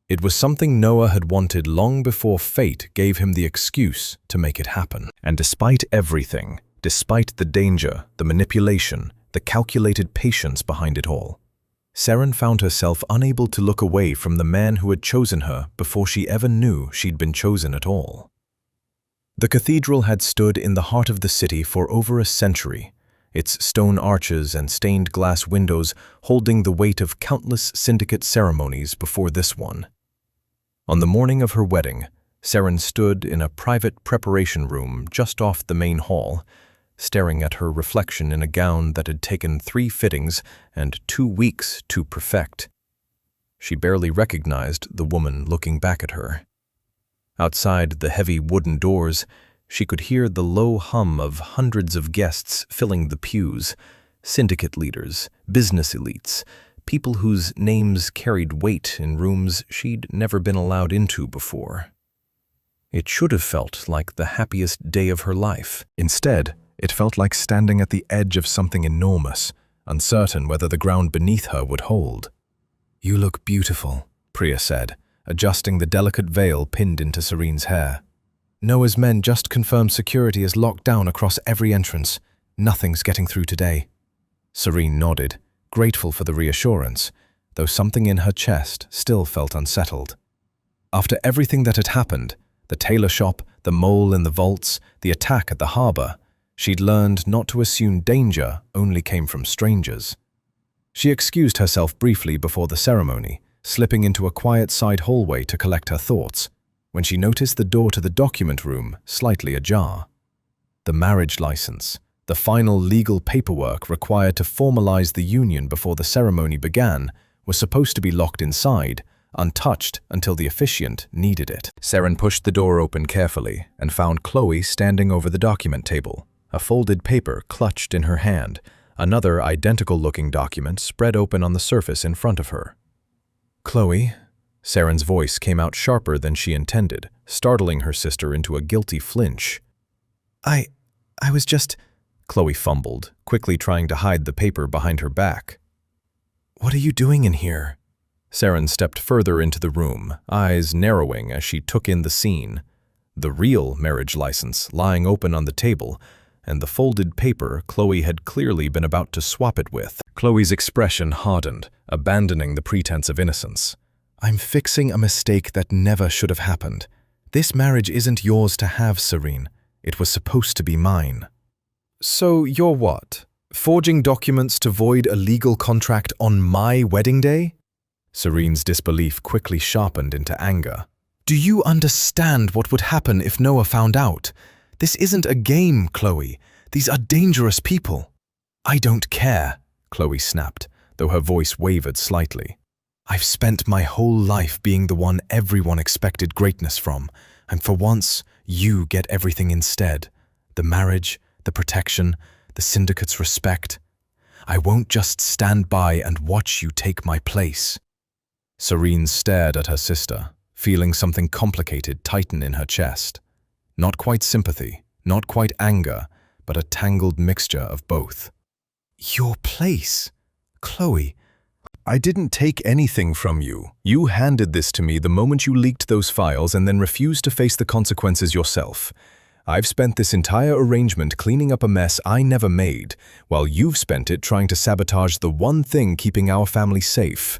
It was something Noah had wanted long before fate gave him the excuse to make it happen. And despite everything, despite the danger, the manipulation, the calculated patience behind it all, Seren found herself unable to look away from the man who had chosen her before she ever knew she'd been chosen at all. The cathedral had stood in the heart of the city for over a century, its stone arches and stained glass windows holding the weight of countless syndicate ceremonies before this one. On the morning of her wedding, Seren stood in a private preparation room just off the main hall, staring at her reflection in a gown that had taken 3 fittings and 2 weeks to perfect. She barely recognized the woman looking back at her. Outside the heavy wooden doors, she could hear the low hum of hundreds of guests filling the pews, syndicate leaders, business elites, people whose names carried weight in rooms she'd never been allowed into before. It should have felt like the happiest day of her life. Instead, it felt like standing at the edge of something enormous, uncertain whether the ground beneath her would hold. "You look beautiful," Priya said, adjusting the delicate veil pinned into Seren's hair. "Noah's men just confirmed security is locked down across every entrance. Nothing's getting through today." Seren nodded, grateful for the reassurance, though something in her chest still felt unsettled. After everything that had happened, the tailor shop, the mole in the vaults, the attack at the harbor, she'd learned not to assume danger only came from strangers. She excused herself briefly before the ceremony, slipping into a quiet side hallway to collect her thoughts, when she noticed the door to the document room slightly ajar. The marriage license, the final legal paperwork required to formalize the union before the ceremony began, was supposed to be locked inside, untouched until the officiant needed it. Seren pushed the door open carefully and found Chloe standing over the document table, a folded paper clutched in her hand, another identical-looking document spread open on the surface in front of her. "Chloe," Seren's voice came out sharper than she intended, startling her sister into a guilty flinch. I was just..." Chloe fumbled, quickly trying to hide the paper behind her back. "What are you doing in here?" Seren stepped further into the room, eyes narrowing as she took in the scene. The real marriage license lying open on the table, and the folded paper Chloe had clearly been about to swap it with. Chloe's expression hardened, abandoning the pretense of innocence. "I'm fixing a mistake that never should have happened. This marriage isn't yours to have, Seren. It was supposed to be mine." "So you're what? Forging documents to void a legal contract on my wedding day?" Seren's disbelief quickly sharpened into anger. "Do you understand what would happen if Noah found out? This isn't a game, Chloe. These are dangerous people." "I don't care," Chloe snapped, though her voice wavered slightly. "I've spent my whole life being the one everyone expected greatness from, and for once, you get everything instead. The marriage, the protection, the syndicate's respect. I won't just stand by and watch you take my place." Seren stared at her sister, feeling something complicated tighten in her chest. Not quite sympathy, not quite anger, but a tangled mixture of both. "Your place? Chloe, I didn't take anything from you. You handed this to me the moment you leaked those files and then refused to face the consequences yourself. I've spent this entire arrangement cleaning up a mess I never made, while you've spent it trying to sabotage the one thing keeping our family safe."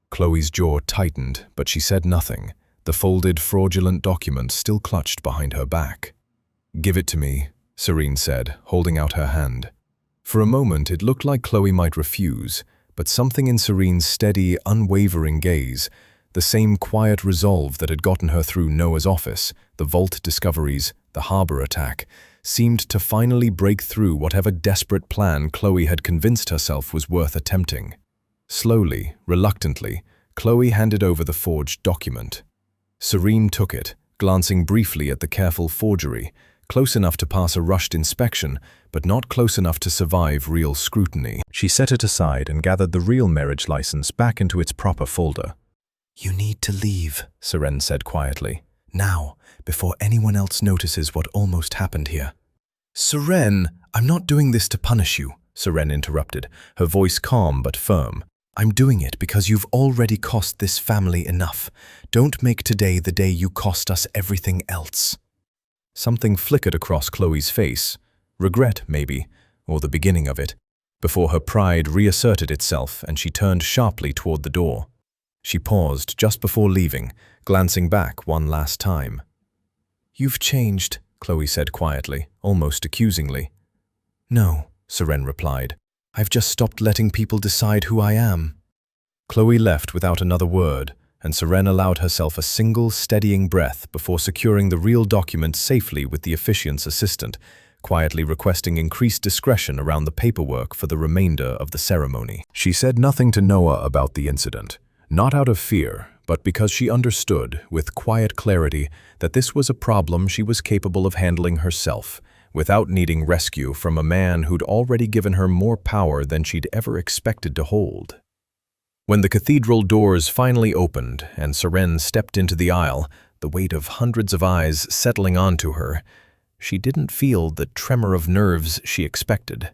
Chloe's jaw tightened, but she said nothing, the folded, fraudulent document still clutched behind her back. "Give it to me," Seren said, holding out her hand. For a moment, it looked like Chloe might refuse, but something in Seren's steady, unwavering gaze, the same quiet resolve that had gotten her through Noah's office, the vault discoveries, the harbor attack, seemed to finally break through whatever desperate plan Chloe had convinced herself was worth attempting. Slowly, reluctantly, Chloe handed over the forged document. Seren took it, glancing briefly at the careful forgery, close enough to pass a rushed inspection, but not close enough to survive real scrutiny. She set it aside and gathered the real marriage license back into its proper folder. "You need to leave," Seren said quietly. "Now, before anyone else notices what almost happened here." "Seren, I'm not doing this to punish you," Seren interrupted, her voice calm but firm. "I'm doing it because you've already cost this family enough. Don't make today the day you cost us everything else." Something flickered across Chloe's face, regret maybe, or the beginning of it, before her pride reasserted itself and she turned sharply toward the door. She paused just before leaving, glancing back one last time. "You've changed," Chloe said quietly, almost accusingly. No, Seren replied. I've just stopped letting people decide who I am. Chloe left without another word, and Seren allowed herself a single, steadying breath before securing the real document safely with the officiant's assistant, quietly requesting increased discretion around the paperwork for the remainder of the ceremony. She said nothing to Noah about the incident, not out of fear, but because she understood, with quiet clarity, that this was a problem she was capable of handling herself, without needing rescue from a man who'd already given her more power than she'd ever expected to hold. When the cathedral doors finally opened and Seren stepped into the aisle, the weight of hundreds of eyes settling onto her, she didn't feel the tremor of nerves she expected.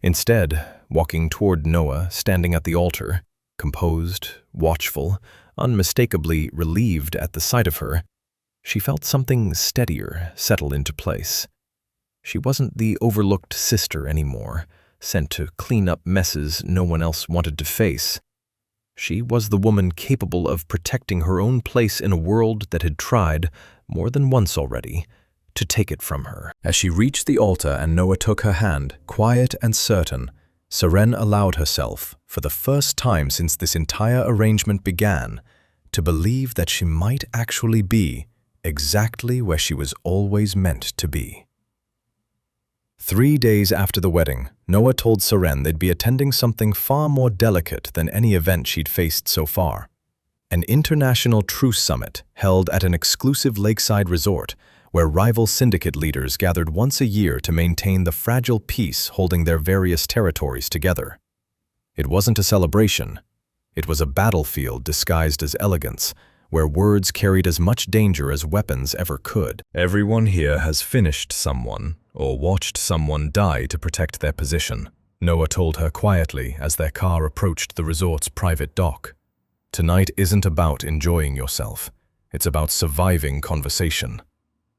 Instead, walking toward Noah, standing at the altar, composed, watchful, unmistakably relieved at the sight of her, she felt something steadier settle into place. She wasn't the overlooked sister anymore, sent to clean up messes no one else wanted to face. She was the woman capable of protecting her own place in a world that had tried, more than once already, to take it from her. As she reached the altar and Noah took her hand, quiet and certain, Seren allowed herself, for the first time since this entire arrangement began, to believe that she might actually be exactly where she was always meant to be. 3 days after the wedding, Noah told Seren they'd be attending something far more delicate than any event she'd faced so far. An international truce summit held at an exclusive lakeside resort where rival syndicate leaders gathered once a year to maintain the fragile peace holding their various territories together. It wasn't a celebration. It was a battlefield disguised as elegance, where words carried as much danger as weapons ever could. Everyone here has finished someone, or watched someone die to protect their position, Noah told her quietly as their car approached the resort's private dock. Tonight isn't about enjoying yourself. It's about surviving conversation.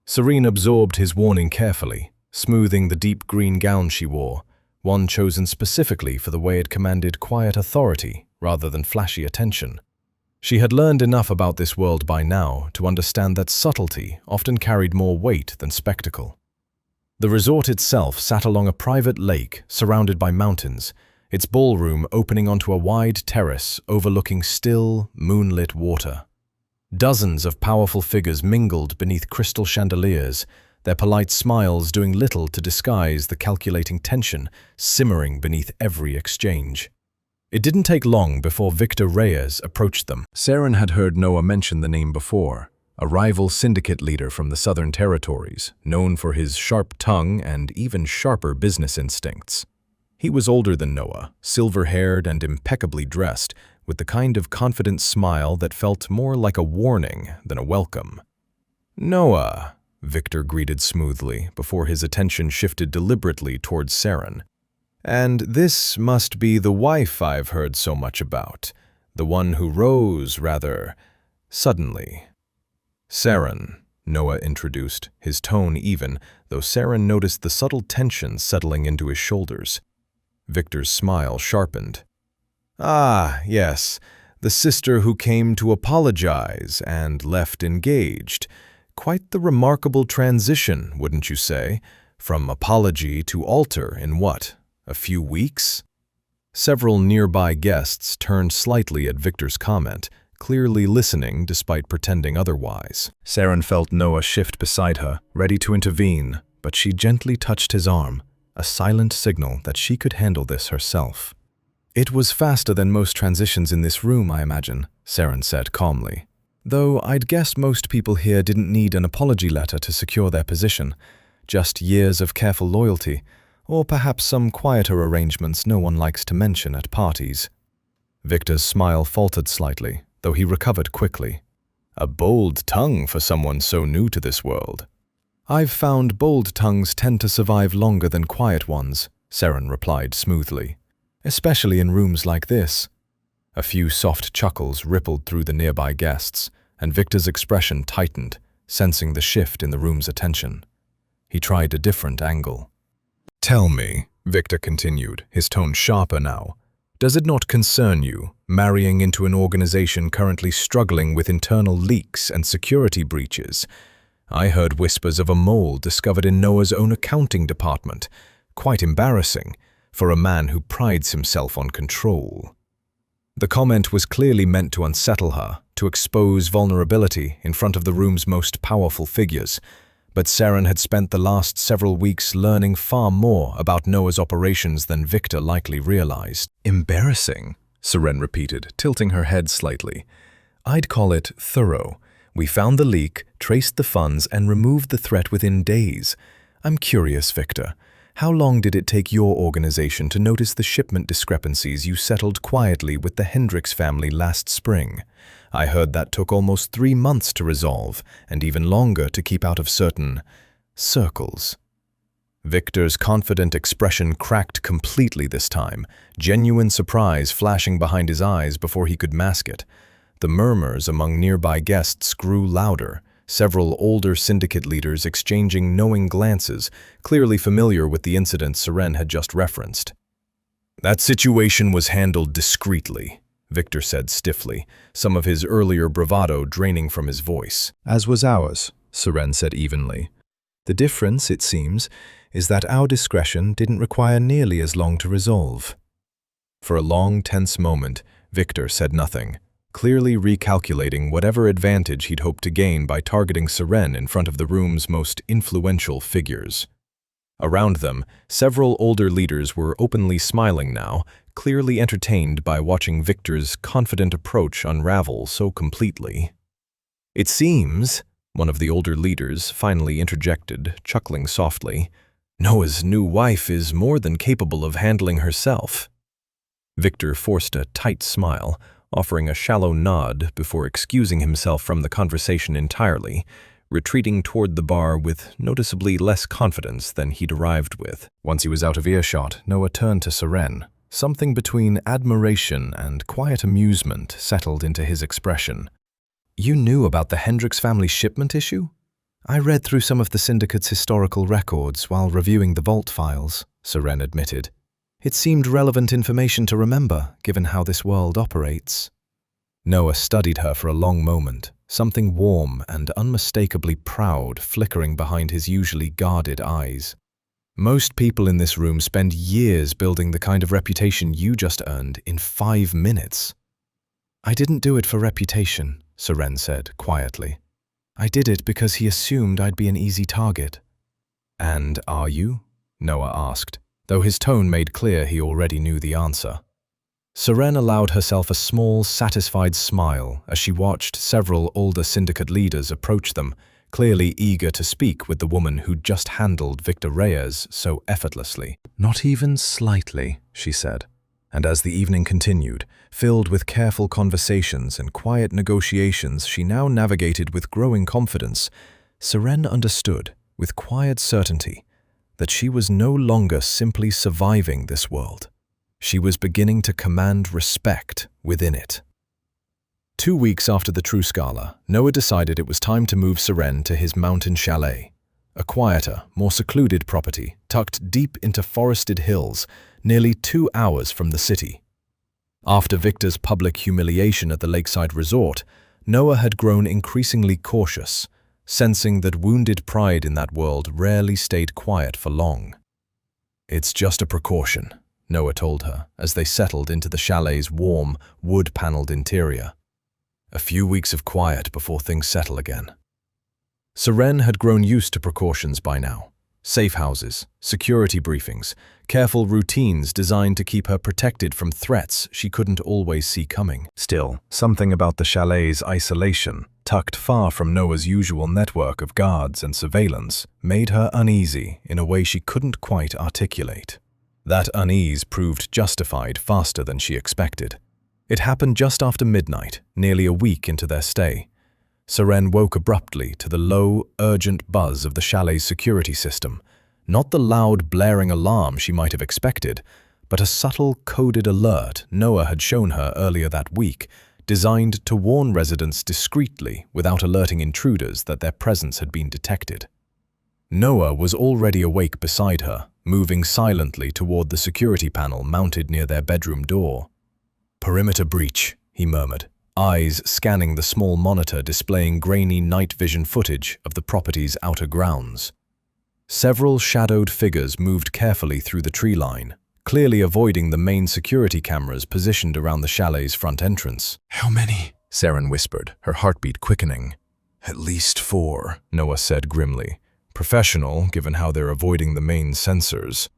Seren absorbed his warning carefully, smoothing the deep green gown she wore, one chosen specifically for the way it commanded quiet authority rather than flashy attention. She had learned enough about this world by now to understand that subtlety often carried more weight than spectacle. The resort itself sat along a private lake surrounded by mountains, its ballroom opening onto a wide terrace overlooking still, moonlit water. Dozens of powerful figures mingled beneath crystal chandeliers, their polite smiles doing little to disguise the calculating tension simmering beneath every exchange. It didn't take long before Victor Reyes approached them. Seren had heard Noah mention the name before, a rival syndicate leader from the Southern Territories, known for his sharp tongue and even sharper business instincts. He was older than Noah, silver-haired and impeccably dressed, with the kind of confident smile that felt more like a warning than a welcome. "Noah," Victor greeted smoothly before his attention shifted deliberately towards Seren. "And this must be the wife I've heard so much about, the one who rose, rather, suddenly." "Seren," Noah introduced, his tone even, though Seren noticed the subtle tension settling into his shoulders. Victor's smile sharpened. "Ah, yes, the sister who came to apologize and left engaged. Quite the remarkable transition, wouldn't you say? From apology to altar in what? A few weeks?" Several nearby guests turned slightly at Victor's comment, clearly listening despite pretending otherwise. Seren felt Noah shift beside her, ready to intervene, but she gently touched his arm, a silent signal that she could handle this herself. "It was faster than most transitions in this room, I imagine," Seren said calmly. "Though I'd guess most people here didn't need an apology letter to secure their position, just years of careful loyalty, or perhaps some quieter arrangements no one likes to mention at parties." Victor's smile faltered slightly, though he recovered quickly. "A bold tongue for someone so new to this world." "I've found bold tongues tend to survive longer than quiet ones," Seren replied smoothly, "especially in rooms like this." A few soft chuckles rippled through the nearby guests, and Victor's expression tightened, sensing the shift in the room's attention. He tried a different angle. "Tell me," Victor continued, his tone sharper now, "does it not concern you, marrying into an organization currently struggling with internal leaks and security breaches? I heard whispers of a mole discovered in Noah's own accounting department. Quite embarrassing for a man who prides himself on control. The comment was clearly meant to unsettle her, to expose vulnerability in front of the room's most powerful figures. But Seren had spent the last several weeks learning far more about Noah's operations than Victor likely realized. Embarrassing, Seren repeated, tilting her head slightly. I'd call it thorough. We found the leak, traced the funds, and removed the threat within days. I'm curious, Victor. How long did it take your organization to notice the shipment discrepancies you settled quietly with the Hendricks family last spring? I heard that took almost 3 months to resolve, and even longer to keep out of certain circles. Victor's confident expression cracked completely this time, genuine surprise flashing behind his eyes before he could mask it. The murmurs among nearby guests grew louder, several older syndicate leaders exchanging knowing glances, clearly familiar with the incident Seren had just referenced. That situation was handled discreetly, Victor said stiffly, some of his earlier bravado draining from his voice. As was ours, Seren said evenly. The difference, it seems, is that our discretion didn't require nearly as long to resolve. For a long, tense moment, Victor said nothing, clearly recalculating whatever advantage he'd hoped to gain by targeting Seren in front of the room's most influential figures. Around them, several older leaders were openly smiling now, clearly entertained by watching Victor's confident approach unravel so completely. It seems, one of the older leaders finally interjected, chuckling softly, Noah's new wife is more than capable of handling herself. Victor forced a tight smile, offering a shallow nod before excusing himself from the conversation entirely, retreating toward the bar with noticeably less confidence than he'd arrived with. Once he was out of earshot, Noah turned to Seren. Something between admiration and quiet amusement settled into his expression. You knew about the Hendricks family shipment issue? I read through some of the syndicate's historical records while reviewing the vault files, Seren admitted. It seemed relevant information to remember, given how this world operates. Noah studied her for a long moment, something warm and unmistakably proud flickering behind his usually guarded eyes. Most people in this room spend years building the kind of reputation you just earned in 5 minutes. I didn't do it for reputation, Seren said quietly. I did it because he assumed I'd be an easy target. And are you? Noah asked, though his tone made clear he already knew the answer. Seren allowed herself a small, satisfied smile as she watched several older syndicate leaders approach them, clearly eager to speak with the woman who'd just handled Victor Reyes so effortlessly. Not even slightly, she said. And as the evening continued, filled with careful conversations and quiet negotiations she now navigated with growing confidence, Seren understood, with quiet certainty, that she was no longer simply surviving this world. She was beginning to command respect within it. 2 weeks after the True Scala, Noah decided it was time to move Seren to his mountain chalet, a quieter, more secluded property tucked deep into forested hills, nearly 2 hours from the city. After Victor's public humiliation at the lakeside resort, Noah had grown increasingly cautious, sensing that wounded pride in that world rarely stayed quiet for long. It's just a precaution, Noah told her as they settled into the chalet's warm, wood-paneled interior. A few weeks of quiet before things settle again. Seren had grown used to precautions by now. Safe houses, security briefings, careful routines designed to keep her protected from threats she couldn't always see coming. Still, something about the chalet's isolation, tucked far from Noah's usual network of guards and surveillance, made her uneasy in a way she couldn't quite articulate. That unease proved justified faster than she expected. It happened just after midnight, nearly a week into their stay. Seren woke abruptly to the low, urgent buzz of the chalet's security system, not the loud, blaring alarm she might have expected, but a subtle, coded alert Noah had shown her earlier that week, designed to warn residents discreetly without alerting intruders that their presence had been detected. Noah was already awake beside her, moving silently toward the security panel mounted near their bedroom door. "Perimeter breach," he murmured, eyes scanning the small monitor displaying grainy night vision footage of the property's outer grounds. Several shadowed figures moved carefully through the tree line, clearly avoiding the main security cameras positioned around the chalet's front entrance. "How many?" Seren whispered, her heartbeat quickening. "At least 4, Noah said grimly. Professional, given how they're avoiding the main sensors.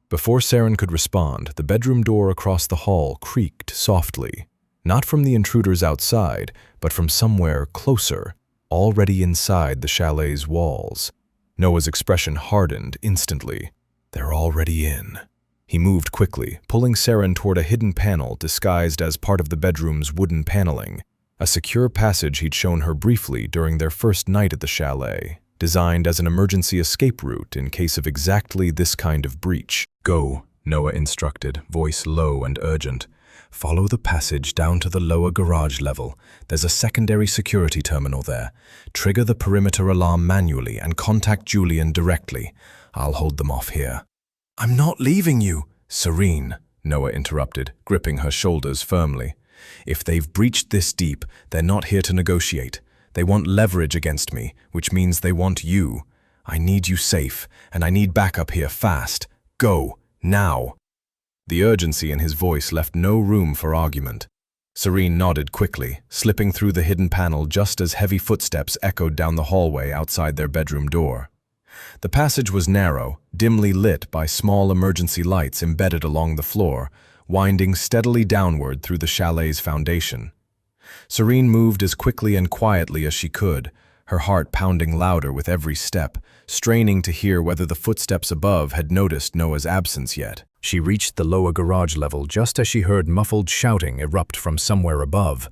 Before Seren could respond, the bedroom door across the hall creaked softly. Not from the intruders outside, but from somewhere closer, already inside the chalet's walls. Noah's expression hardened instantly. They're already in. He moved quickly, pulling Seren toward a hidden panel disguised as part of the bedroom's wooden paneling, a secure passage he'd shown her briefly during their first night at the chalet, designed as an emergency escape route in case of exactly this kind of breach. "Go," Noah instructed, voice low and urgent. "Follow the passage down to the lower garage level. There's a secondary security terminal there. Trigger the perimeter alarm manually and contact Julian directly. I'll hold them off here." "I'm not leaving you." "Serene," Noah interrupted, gripping her shoulders firmly. "If they've breached this deep, they're not here to negotiate. They want leverage against me, which means they want you. I need you safe, and I need backup here fast. Go, now." The urgency in his voice left no room for argument. Serene nodded quickly, slipping through the hidden panel just as heavy footsteps echoed down the hallway outside their bedroom door. The passage was narrow, dimly lit by small emergency lights embedded along the floor, winding steadily downward through the chalet's foundation. Serene moved as quickly and quietly as she could, her heart pounding louder with every step, straining to hear whether the footsteps above had noticed Noah's absence yet. She reached the lower garage level just as she heard muffled shouting erupt from somewhere above.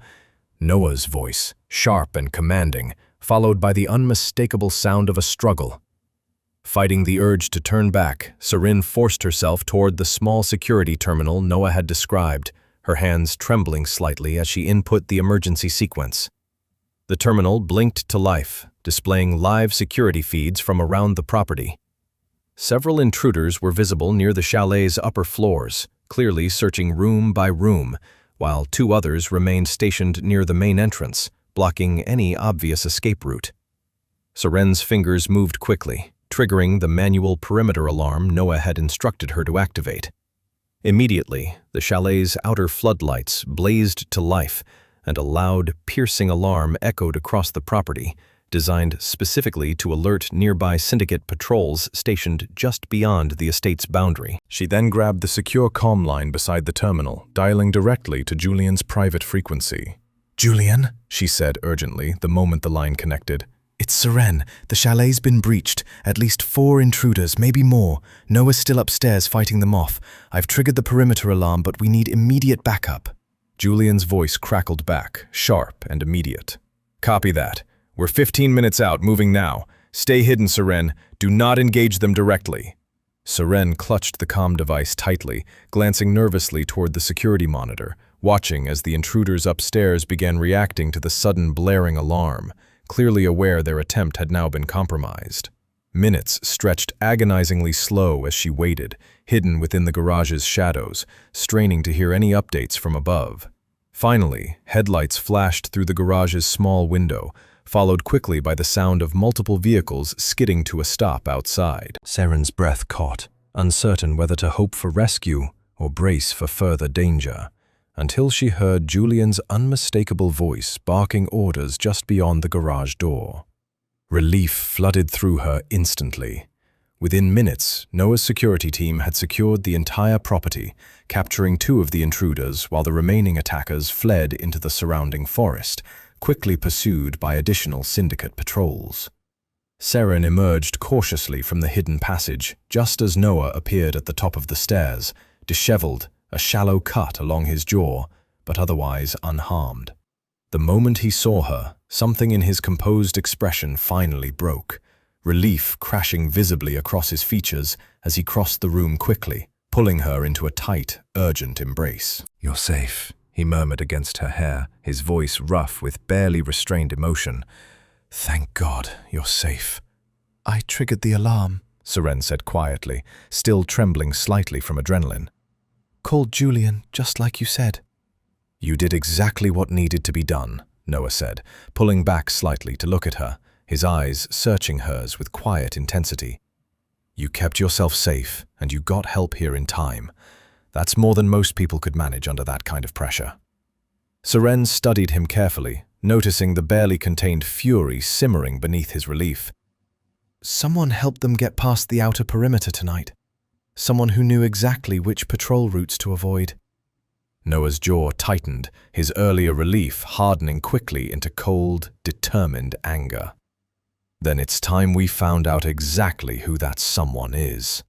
Noah's voice, sharp and commanding, followed by the unmistakable sound of a struggle. Fighting the urge to turn back, Seren forced herself toward the small security terminal Noah had described, her hands trembling slightly as she input the emergency sequence. The terminal blinked to life, displaying live security feeds from around the property. Several intruders were visible near the chalet's upper floors, clearly searching room by room, while 2 others remained stationed near the main entrance, blocking any obvious escape route. Seren's fingers moved quickly, triggering the manual perimeter alarm Noah had instructed her to activate. Immediately, the chalet's outer floodlights blazed to life, and a loud, piercing alarm echoed across the property, designed specifically to alert nearby syndicate patrols stationed just beyond the estate's boundary. She then grabbed the secure comm line beside the terminal, dialing directly to Julian's private frequency. "Julian," she said urgently the moment the line connected. "It's Seren. The chalet's been breached. At least 4 intruders, maybe more. Noah's still upstairs fighting them off. I've triggered the perimeter alarm, but we need immediate backup." Julian's voice crackled back, sharp and immediate. "Copy that. We're 15 minutes out, moving now. Stay hidden, Seren. Do not engage them directly." Seren clutched the comm device tightly, glancing nervously toward the security monitor, watching as the intruders upstairs began reacting to the sudden blaring alarm, clearly aware their attempt had now been compromised. Minutes stretched agonizingly slow as she waited, hidden within the garage's shadows, straining to hear any updates from above. Finally, headlights flashed through the garage's small window, followed quickly by the sound of multiple vehicles skidding to a stop outside. Seren's breath caught, uncertain whether to hope for rescue or brace for further danger, until she heard Julian's unmistakable voice barking orders just beyond the garage door. Relief flooded through her instantly. Within minutes, Noah's security team had secured the entire property, capturing 2 of the intruders while the remaining attackers fled into the surrounding forest, quickly pursued by additional syndicate patrols. Seren emerged cautiously from the hidden passage just as Noah appeared at the top of the stairs, disheveled, a shallow cut along his jaw, but otherwise unharmed. The moment he saw her, something in his composed expression finally broke, relief crashing visibly across his features as he crossed the room quickly, pulling her into a tight, urgent embrace. "You're safe," he murmured against her hair, his voice rough with barely restrained emotion. "Thank God, you're safe." "I triggered the alarm," Seren said quietly, still trembling slightly from adrenaline. "Called Julian, just like you said." You did exactly what needed to be done, Noah said, pulling back slightly to look at her, his eyes searching hers with quiet intensity. You kept yourself safe, and you got help here in time. That's more than most people could manage under that kind of pressure. Seren studied him carefully, noticing the barely contained fury simmering beneath his relief. Someone helped them get past the outer perimeter tonight. Someone who knew exactly which patrol routes to avoid. Noah's jaw tightened, his earlier relief hardening quickly into cold, determined anger. Then it's time we found out exactly who that someone is.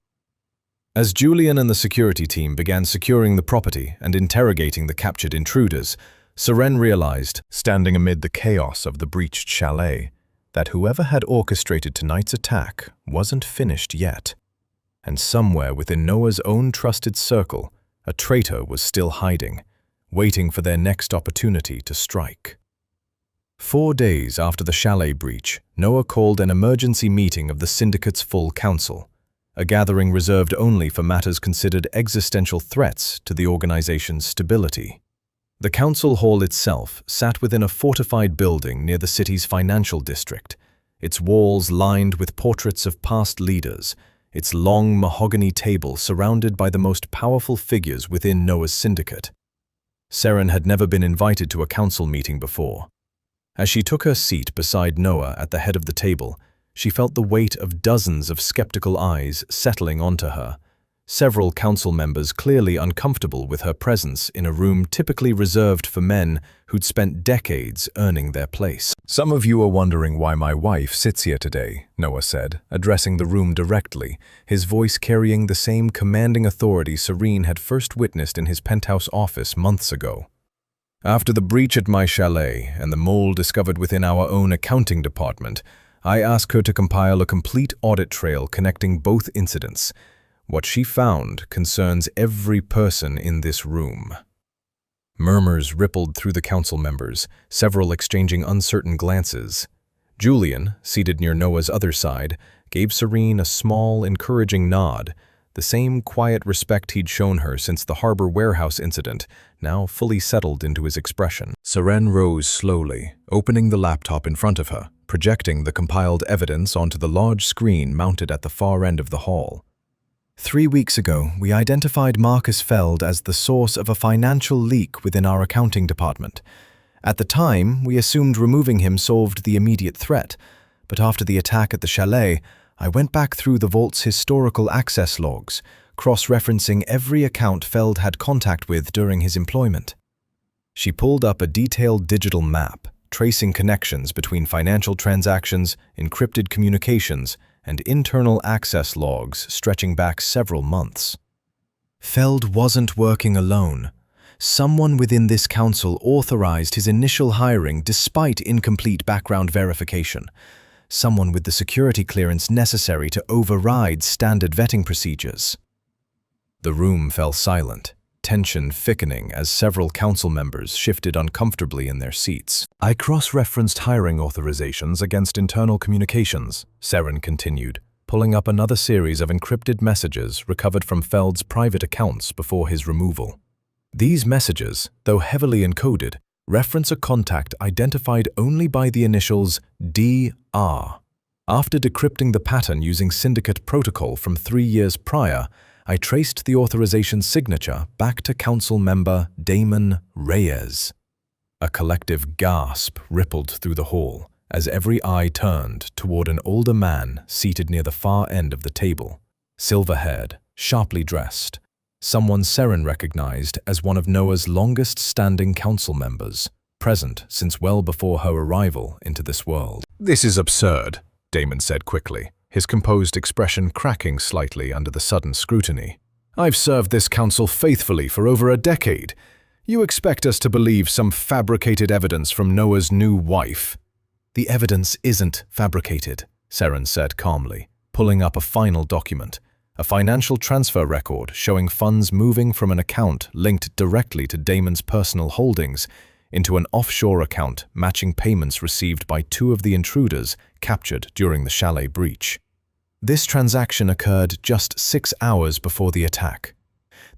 As Julian and the security team began securing the property and interrogating the captured intruders, Seren realized, standing amid the chaos of the breached chalet, that whoever had orchestrated tonight's attack wasn't finished yet. And somewhere within Noah's own trusted circle, a traitor was still hiding, waiting for their next opportunity to strike. 4 days after the chalet breach, Noah called an emergency meeting of the syndicate's full council, a gathering reserved only for matters considered existential threats to the organization's stability. The council hall itself sat within a fortified building near the city's financial district, its walls lined with portraits of past leaders, its long mahogany table surrounded by the most powerful figures within Noah's syndicate. Seren had never been invited to a council meeting before. As she took her seat beside Noah at the head of the table, she felt the weight of dozens of skeptical eyes settling onto her, several council members clearly uncomfortable with her presence in a room typically reserved for men who'd spent decades earning their place. Some of you are wondering why my wife sits here today, Noah said, addressing the room directly, his voice carrying the same commanding authority Seren had first witnessed in his penthouse office months ago. After the breach at my chalet and the mole discovered within our own accounting department, I asked her to compile a complete audit trail connecting both incidents. What she found concerns every person in this room. Murmurs rippled through the council members, several exchanging uncertain glances. Julian, seated near Noah's other side, gave Seren a small, encouraging nod, the same quiet respect he'd shown her since the harbor warehouse incident, now fully settled into his expression. Seren rose slowly, opening the laptop in front of her, projecting the compiled evidence onto the large screen mounted at the far end of the hall. 3 weeks ago, we identified Marcus Feld as the source of a financial leak within our accounting department. At the time, we assumed removing him solved the immediate threat, but after the attack at the chalet, I went back through the vault's historical access logs, cross-referencing every account Feld had contact with during his employment. She pulled up a detailed digital map, tracing connections between financial transactions, encrypted communications, and internal access logs stretching back several months. Feld wasn't working alone. Someone within this council authorized his initial hiring despite incomplete background verification. Someone with the security clearance necessary to override standard vetting procedures. The room fell silent, tension thickening as several council members shifted uncomfortably in their seats. I cross-referenced hiring authorizations against internal communications, Seren continued, pulling up another series of encrypted messages recovered from Feld's private accounts before his removal. These messages, though heavily encoded, reference a contact identified only by the initials DR. After decrypting the pattern using syndicate protocol from 3 years prior, I traced the authorization signature back to council member Damon Reyes. A collective gasp rippled through the hall as every eye turned toward an older man seated near the far end of the table, silver-haired, sharply dressed, someone Seren recognized as one of Noah's longest-standing council members, present since well before her arrival into this world. This is absurd, Damon said quickly, his composed expression cracking slightly under the sudden scrutiny. I've served this council faithfully for over a decade. You expect us to believe some fabricated evidence from Noah's new wife? The evidence isn't fabricated, Seren said calmly, pulling up a final document, a financial transfer record showing funds moving from an account linked directly to Damon's personal holdings into an offshore account matching payments received by 2 of the intruders captured during the chalet breach. This transaction occurred just 6 hours before the attack.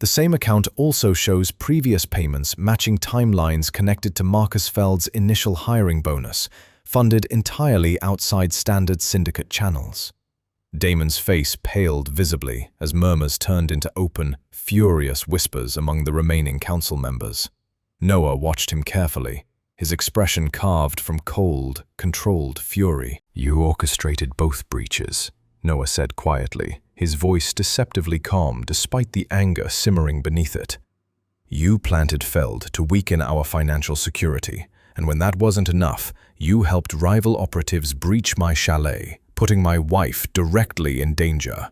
The same account also shows previous payments matching timelines connected to Marcus Feld's initial hiring bonus, funded entirely outside standard syndicate channels. Damon's face paled visibly as murmurs turned into open, furious whispers among the remaining council members. Noah watched him carefully, his expression carved from cold, controlled fury. "You orchestrated both breaches," Noah said quietly, his voice deceptively calm despite the anger simmering beneath it. "You planted Feld to weaken our financial security, and when that wasn't enough, you helped rival operatives breach my chalet, putting my wife directly in danger."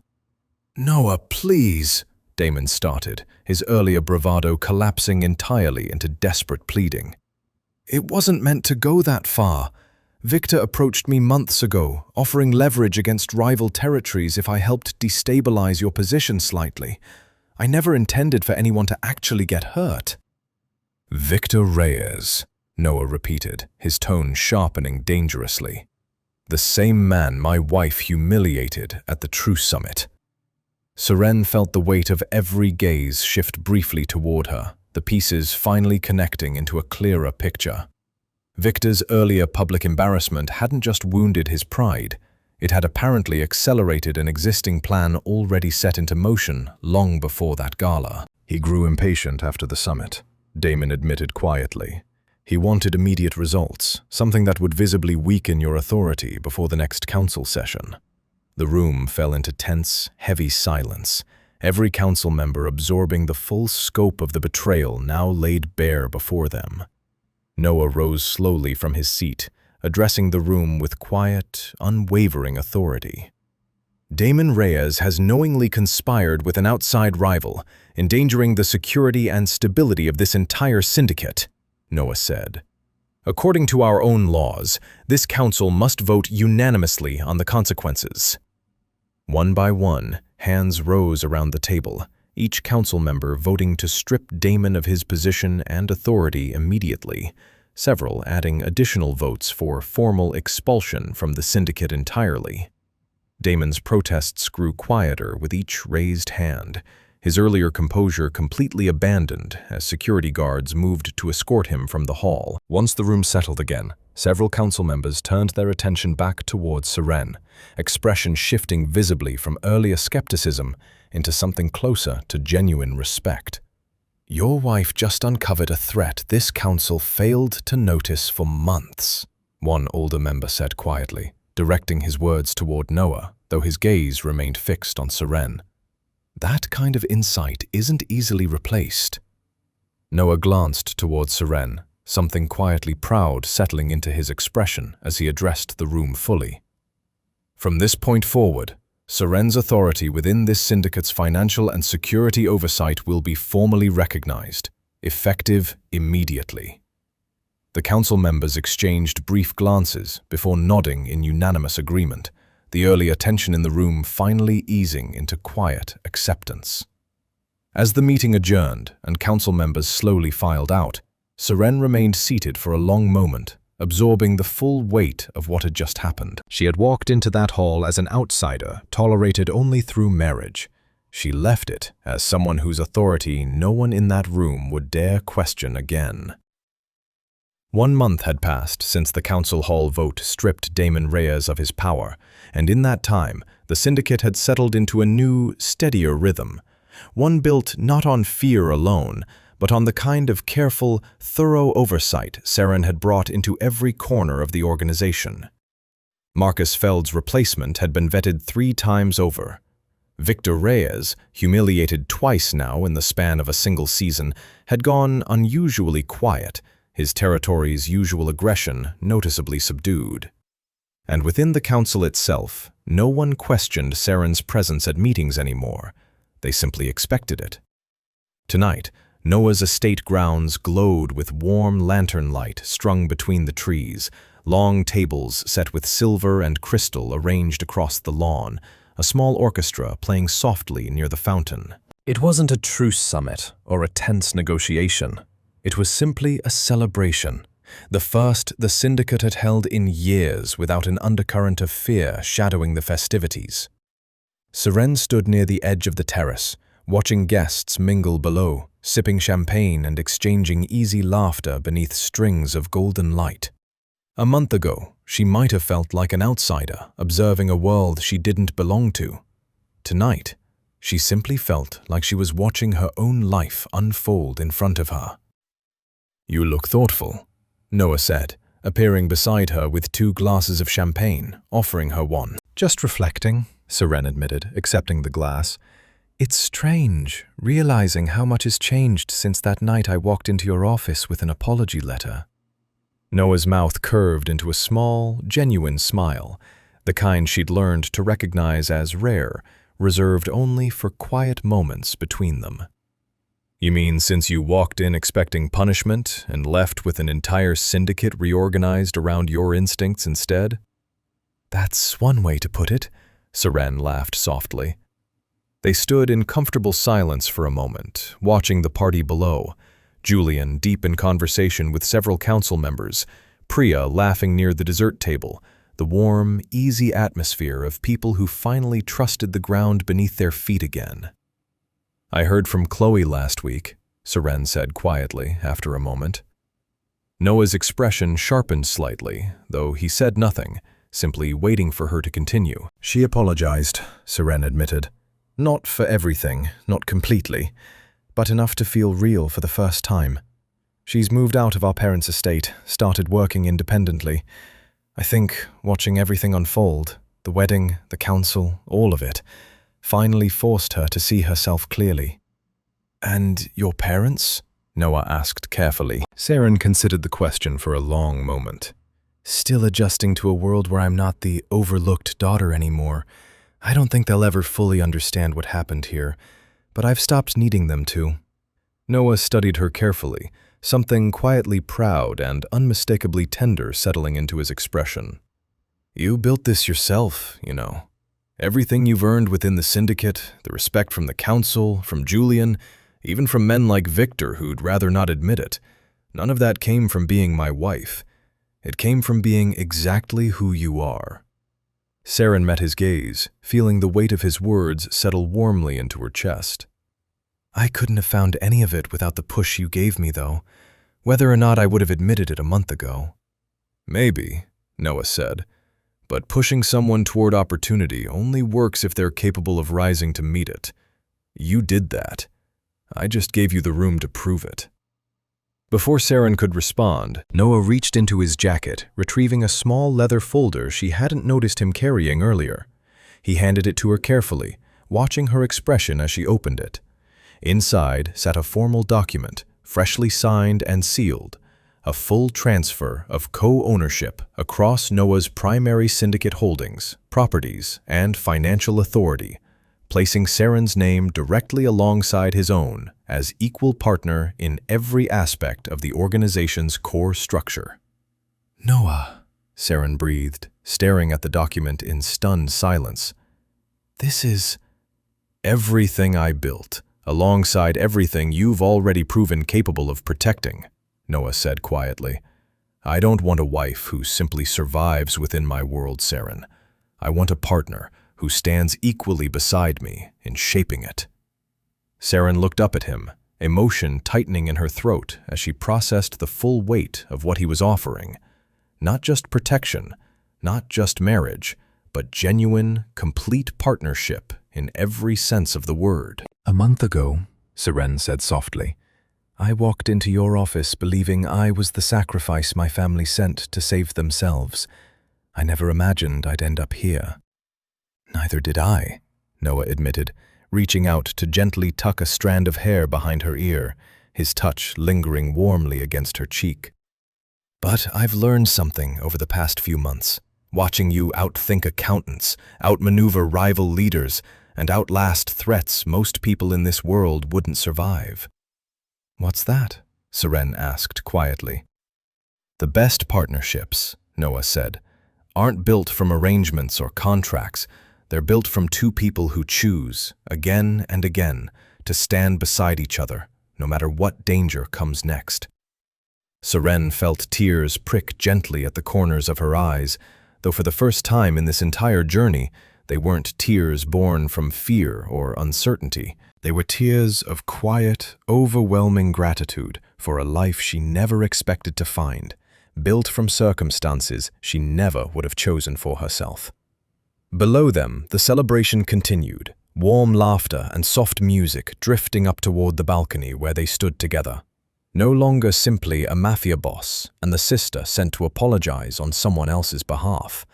"Noah, please," Damon started, his earlier bravado collapsing entirely into desperate pleading. "It wasn't meant to go that far. Victor approached me months ago, offering leverage against rival territories if I helped destabilize your position slightly. I never intended for anyone to actually get hurt." "Victor Reyes," Noah repeated, his tone sharpening dangerously. "The same man my wife humiliated at the Truce Summit." Seren felt the weight of every gaze shift briefly toward her, the pieces finally connecting into a clearer picture. Victor's earlier public embarrassment hadn't just wounded his pride, it had apparently accelerated an existing plan already set into motion long before that gala. "He grew impatient after the summit," Damon admitted quietly. "He wanted immediate results, something that would visibly weaken your authority before the next council session." The room fell into tense, heavy silence, every council member absorbing the full scope of the betrayal now laid bare before them. Noah rose slowly from his seat, addressing the room with quiet, unwavering authority. "Damon Reyes has knowingly conspired with an outside rival, endangering the security and stability of this entire syndicate," Noah said. "According to our own laws, this council must vote unanimously on the consequences." One by one, hands rose around the table, each council member voting to strip Damon of his position and authority immediately, several adding additional votes for formal expulsion from the syndicate entirely. Damon's protests grew quieter with each raised hand, his earlier composure completely abandoned as security guards moved to escort him from the hall. Once the room settled again, several council members turned their attention back towards Seren, expression shifting visibly from earlier skepticism into something closer to genuine respect. "Your wife just uncovered a threat this council failed to notice for months," one older member said quietly, directing his words toward Noah, though his gaze remained fixed on Seren. "That kind of insight isn't easily replaced." Noah glanced towards Seren, something quietly proud settling into his expression as he addressed the room fully. "From this point forward, Seren's authority within this syndicate's financial and security oversight will be formally recognized, effective immediately." The council members exchanged brief glances before nodding in unanimous agreement, the earlier tension in the room finally easing into quiet acceptance. As the meeting adjourned and council members slowly filed out, Seren remained seated for a long moment, absorbing the full weight of what had just happened. She had walked into that hall as an outsider, tolerated only through marriage. She left it as someone whose authority no one in that room would dare question again. 1 month had passed since the council hall vote stripped Damon Reyes of his power, and in that time, the syndicate had settled into a new, steadier rhythm, one built not on fear alone, but on the kind of careful, thorough oversight Seren had brought into every corner of the organization. Marcus Feld's replacement had been vetted 3 times over. Victor Reyes, humiliated twice now in the span of a single season, had gone unusually quiet, his territory's usual aggression noticeably subdued. And within the council itself, no one questioned Seren's presence at meetings anymore. They simply expected it. Tonight, Noah's estate grounds glowed with warm lantern light strung between the trees, long tables set with silver and crystal arranged across the lawn, a small orchestra playing softly near the fountain. It wasn't a truce summit or a tense negotiation. It was simply a celebration, the first the syndicate had held in years without an undercurrent of fear shadowing the festivities. Seren stood near the edge of the terrace, watching guests mingle below, sipping champagne and exchanging easy laughter beneath strings of golden light. A month ago, she might have felt like an outsider, observing a world she didn't belong to. Tonight, she simply felt like she was watching her own life unfold in front of her. "You look thoughtful," Noah said, appearing beside her with 2 glasses of champagne, offering her one. "Just reflecting," Seren admitted, accepting the glass. "It's strange, realizing how much has changed since that night I walked into your office with an apology letter." Noah's mouth curved into a small, genuine smile, the kind she'd learned to recognize as rare, reserved only for quiet moments between them. "You mean since you walked in expecting punishment and left with an entire syndicate reorganized around your instincts instead?" "That's one way to put it," Seren laughed softly. They stood in comfortable silence for a moment, watching the party below, Julian deep in conversation with several council members, Priya laughing near the dessert table, the warm, easy atmosphere of people who finally trusted the ground beneath their feet again. "I heard from Chloe last week," Seren said quietly after a moment. Noah's expression sharpened slightly, though he said nothing, simply waiting for her to continue. "She apologized," Seren admitted. "Not for everything, not completely, but enough to feel real for the first time. She's moved out of our parents' estate, started working independently. I think watching everything unfold, the wedding, the council, all of it, finally forced her to see herself clearly." "And your parents?" Noah asked carefully. Seren considered the question for a long moment. "Still adjusting to a world where I'm not the overlooked daughter anymore. I don't think they'll ever fully understand what happened here, but I've stopped needing them to." Noah studied her carefully, something quietly proud and unmistakably tender settling into his expression. "You built this yourself, you know. Everything you've earned within the syndicate, the respect from the council, from Julian, even from men like Victor who'd rather not admit it, none of that came from being my wife. It came from being exactly who you are." Seren met his gaze, feeling the weight of his words settle warmly into her chest. "I couldn't have found any of it without the push you gave me, though, whether or not I would have admitted it a month ago." "Maybe," Noah said, "but pushing someone toward opportunity only works if they're capable of rising to meet it. You did that. I just gave you the room to prove it." Before Seren could respond, Noah reached into his jacket, retrieving a small leather folder she hadn't noticed him carrying earlier. He handed it to her carefully, watching her expression as she opened it. Inside sat a formal document, freshly signed and sealed, a full transfer of co-ownership across Noah's primary syndicate holdings, properties, and financial authority, placing Seren's name directly alongside his own as equal partner in every aspect of the organization's core structure. "Noah," Seren breathed, staring at the document in stunned silence. "this is everything I built, alongside everything you've already proven capable of protecting," Noah said quietly. "I don't want a wife who simply survives within my world, Seren. I want a partner who stands equally beside me in shaping it." Seren looked up at him, emotion tightening in her throat as she processed the full weight of what he was offering. Not just protection, not just marriage, but genuine, complete partnership in every sense of the word. "A month ago," Seren said softly, "I walked into your office believing I was the sacrifice my family sent to save themselves. I never imagined I'd end up here." "Neither did I," Noah admitted, reaching out to gently tuck a strand of hair behind her ear, his touch lingering warmly against her cheek. "But I've learned something over the past few months, watching you outthink accountants, outmaneuver rival leaders, and outlast threats most people in this world wouldn't survive." "What's that?" Seren asked quietly. "The best partnerships," Noah said, "aren't built from arrangements or contracts. They're built from two people who choose, again and again, to stand beside each other, no matter what danger comes next." Seren felt tears prick gently at the corners of her eyes, though for the first time in this entire journey, They weren't tears born from fear or uncertainty. They were tears of quiet, overwhelming gratitude for a life she never expected to find, built from circumstances she never would have chosen for herself. Below them, the celebration continued, warm laughter and soft music drifting up toward the balcony where they stood together. No longer simply a mafia boss and the sister sent to apologize on someone else's behalf.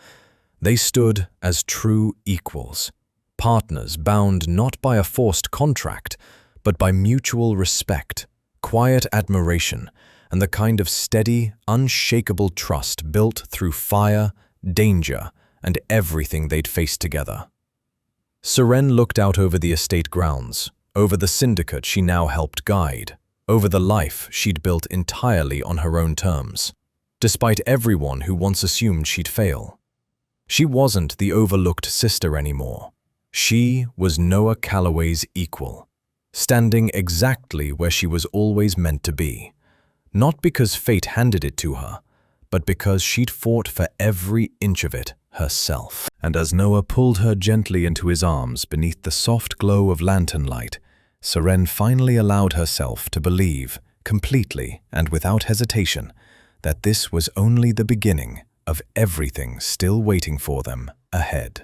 They stood as true equals, partners bound not by a forced contract, but by mutual respect, quiet admiration, and the kind of steady, unshakable trust built through fire, danger, and everything they'd faced together. Seren looked out over the estate grounds, over the syndicate she now helped guide, over the life she'd built entirely on her own terms, despite everyone who once assumed she'd fail. She wasn't the overlooked sister anymore. She was Noah Calloway's equal, standing exactly where she was always meant to be, not because fate handed it to her, but because she'd fought for every inch of it herself. And as Noah pulled her gently into his arms beneath the soft glow of lantern light, Seren finally allowed herself to believe, completely and without hesitation, that this was only the beginning of everything still waiting for them ahead.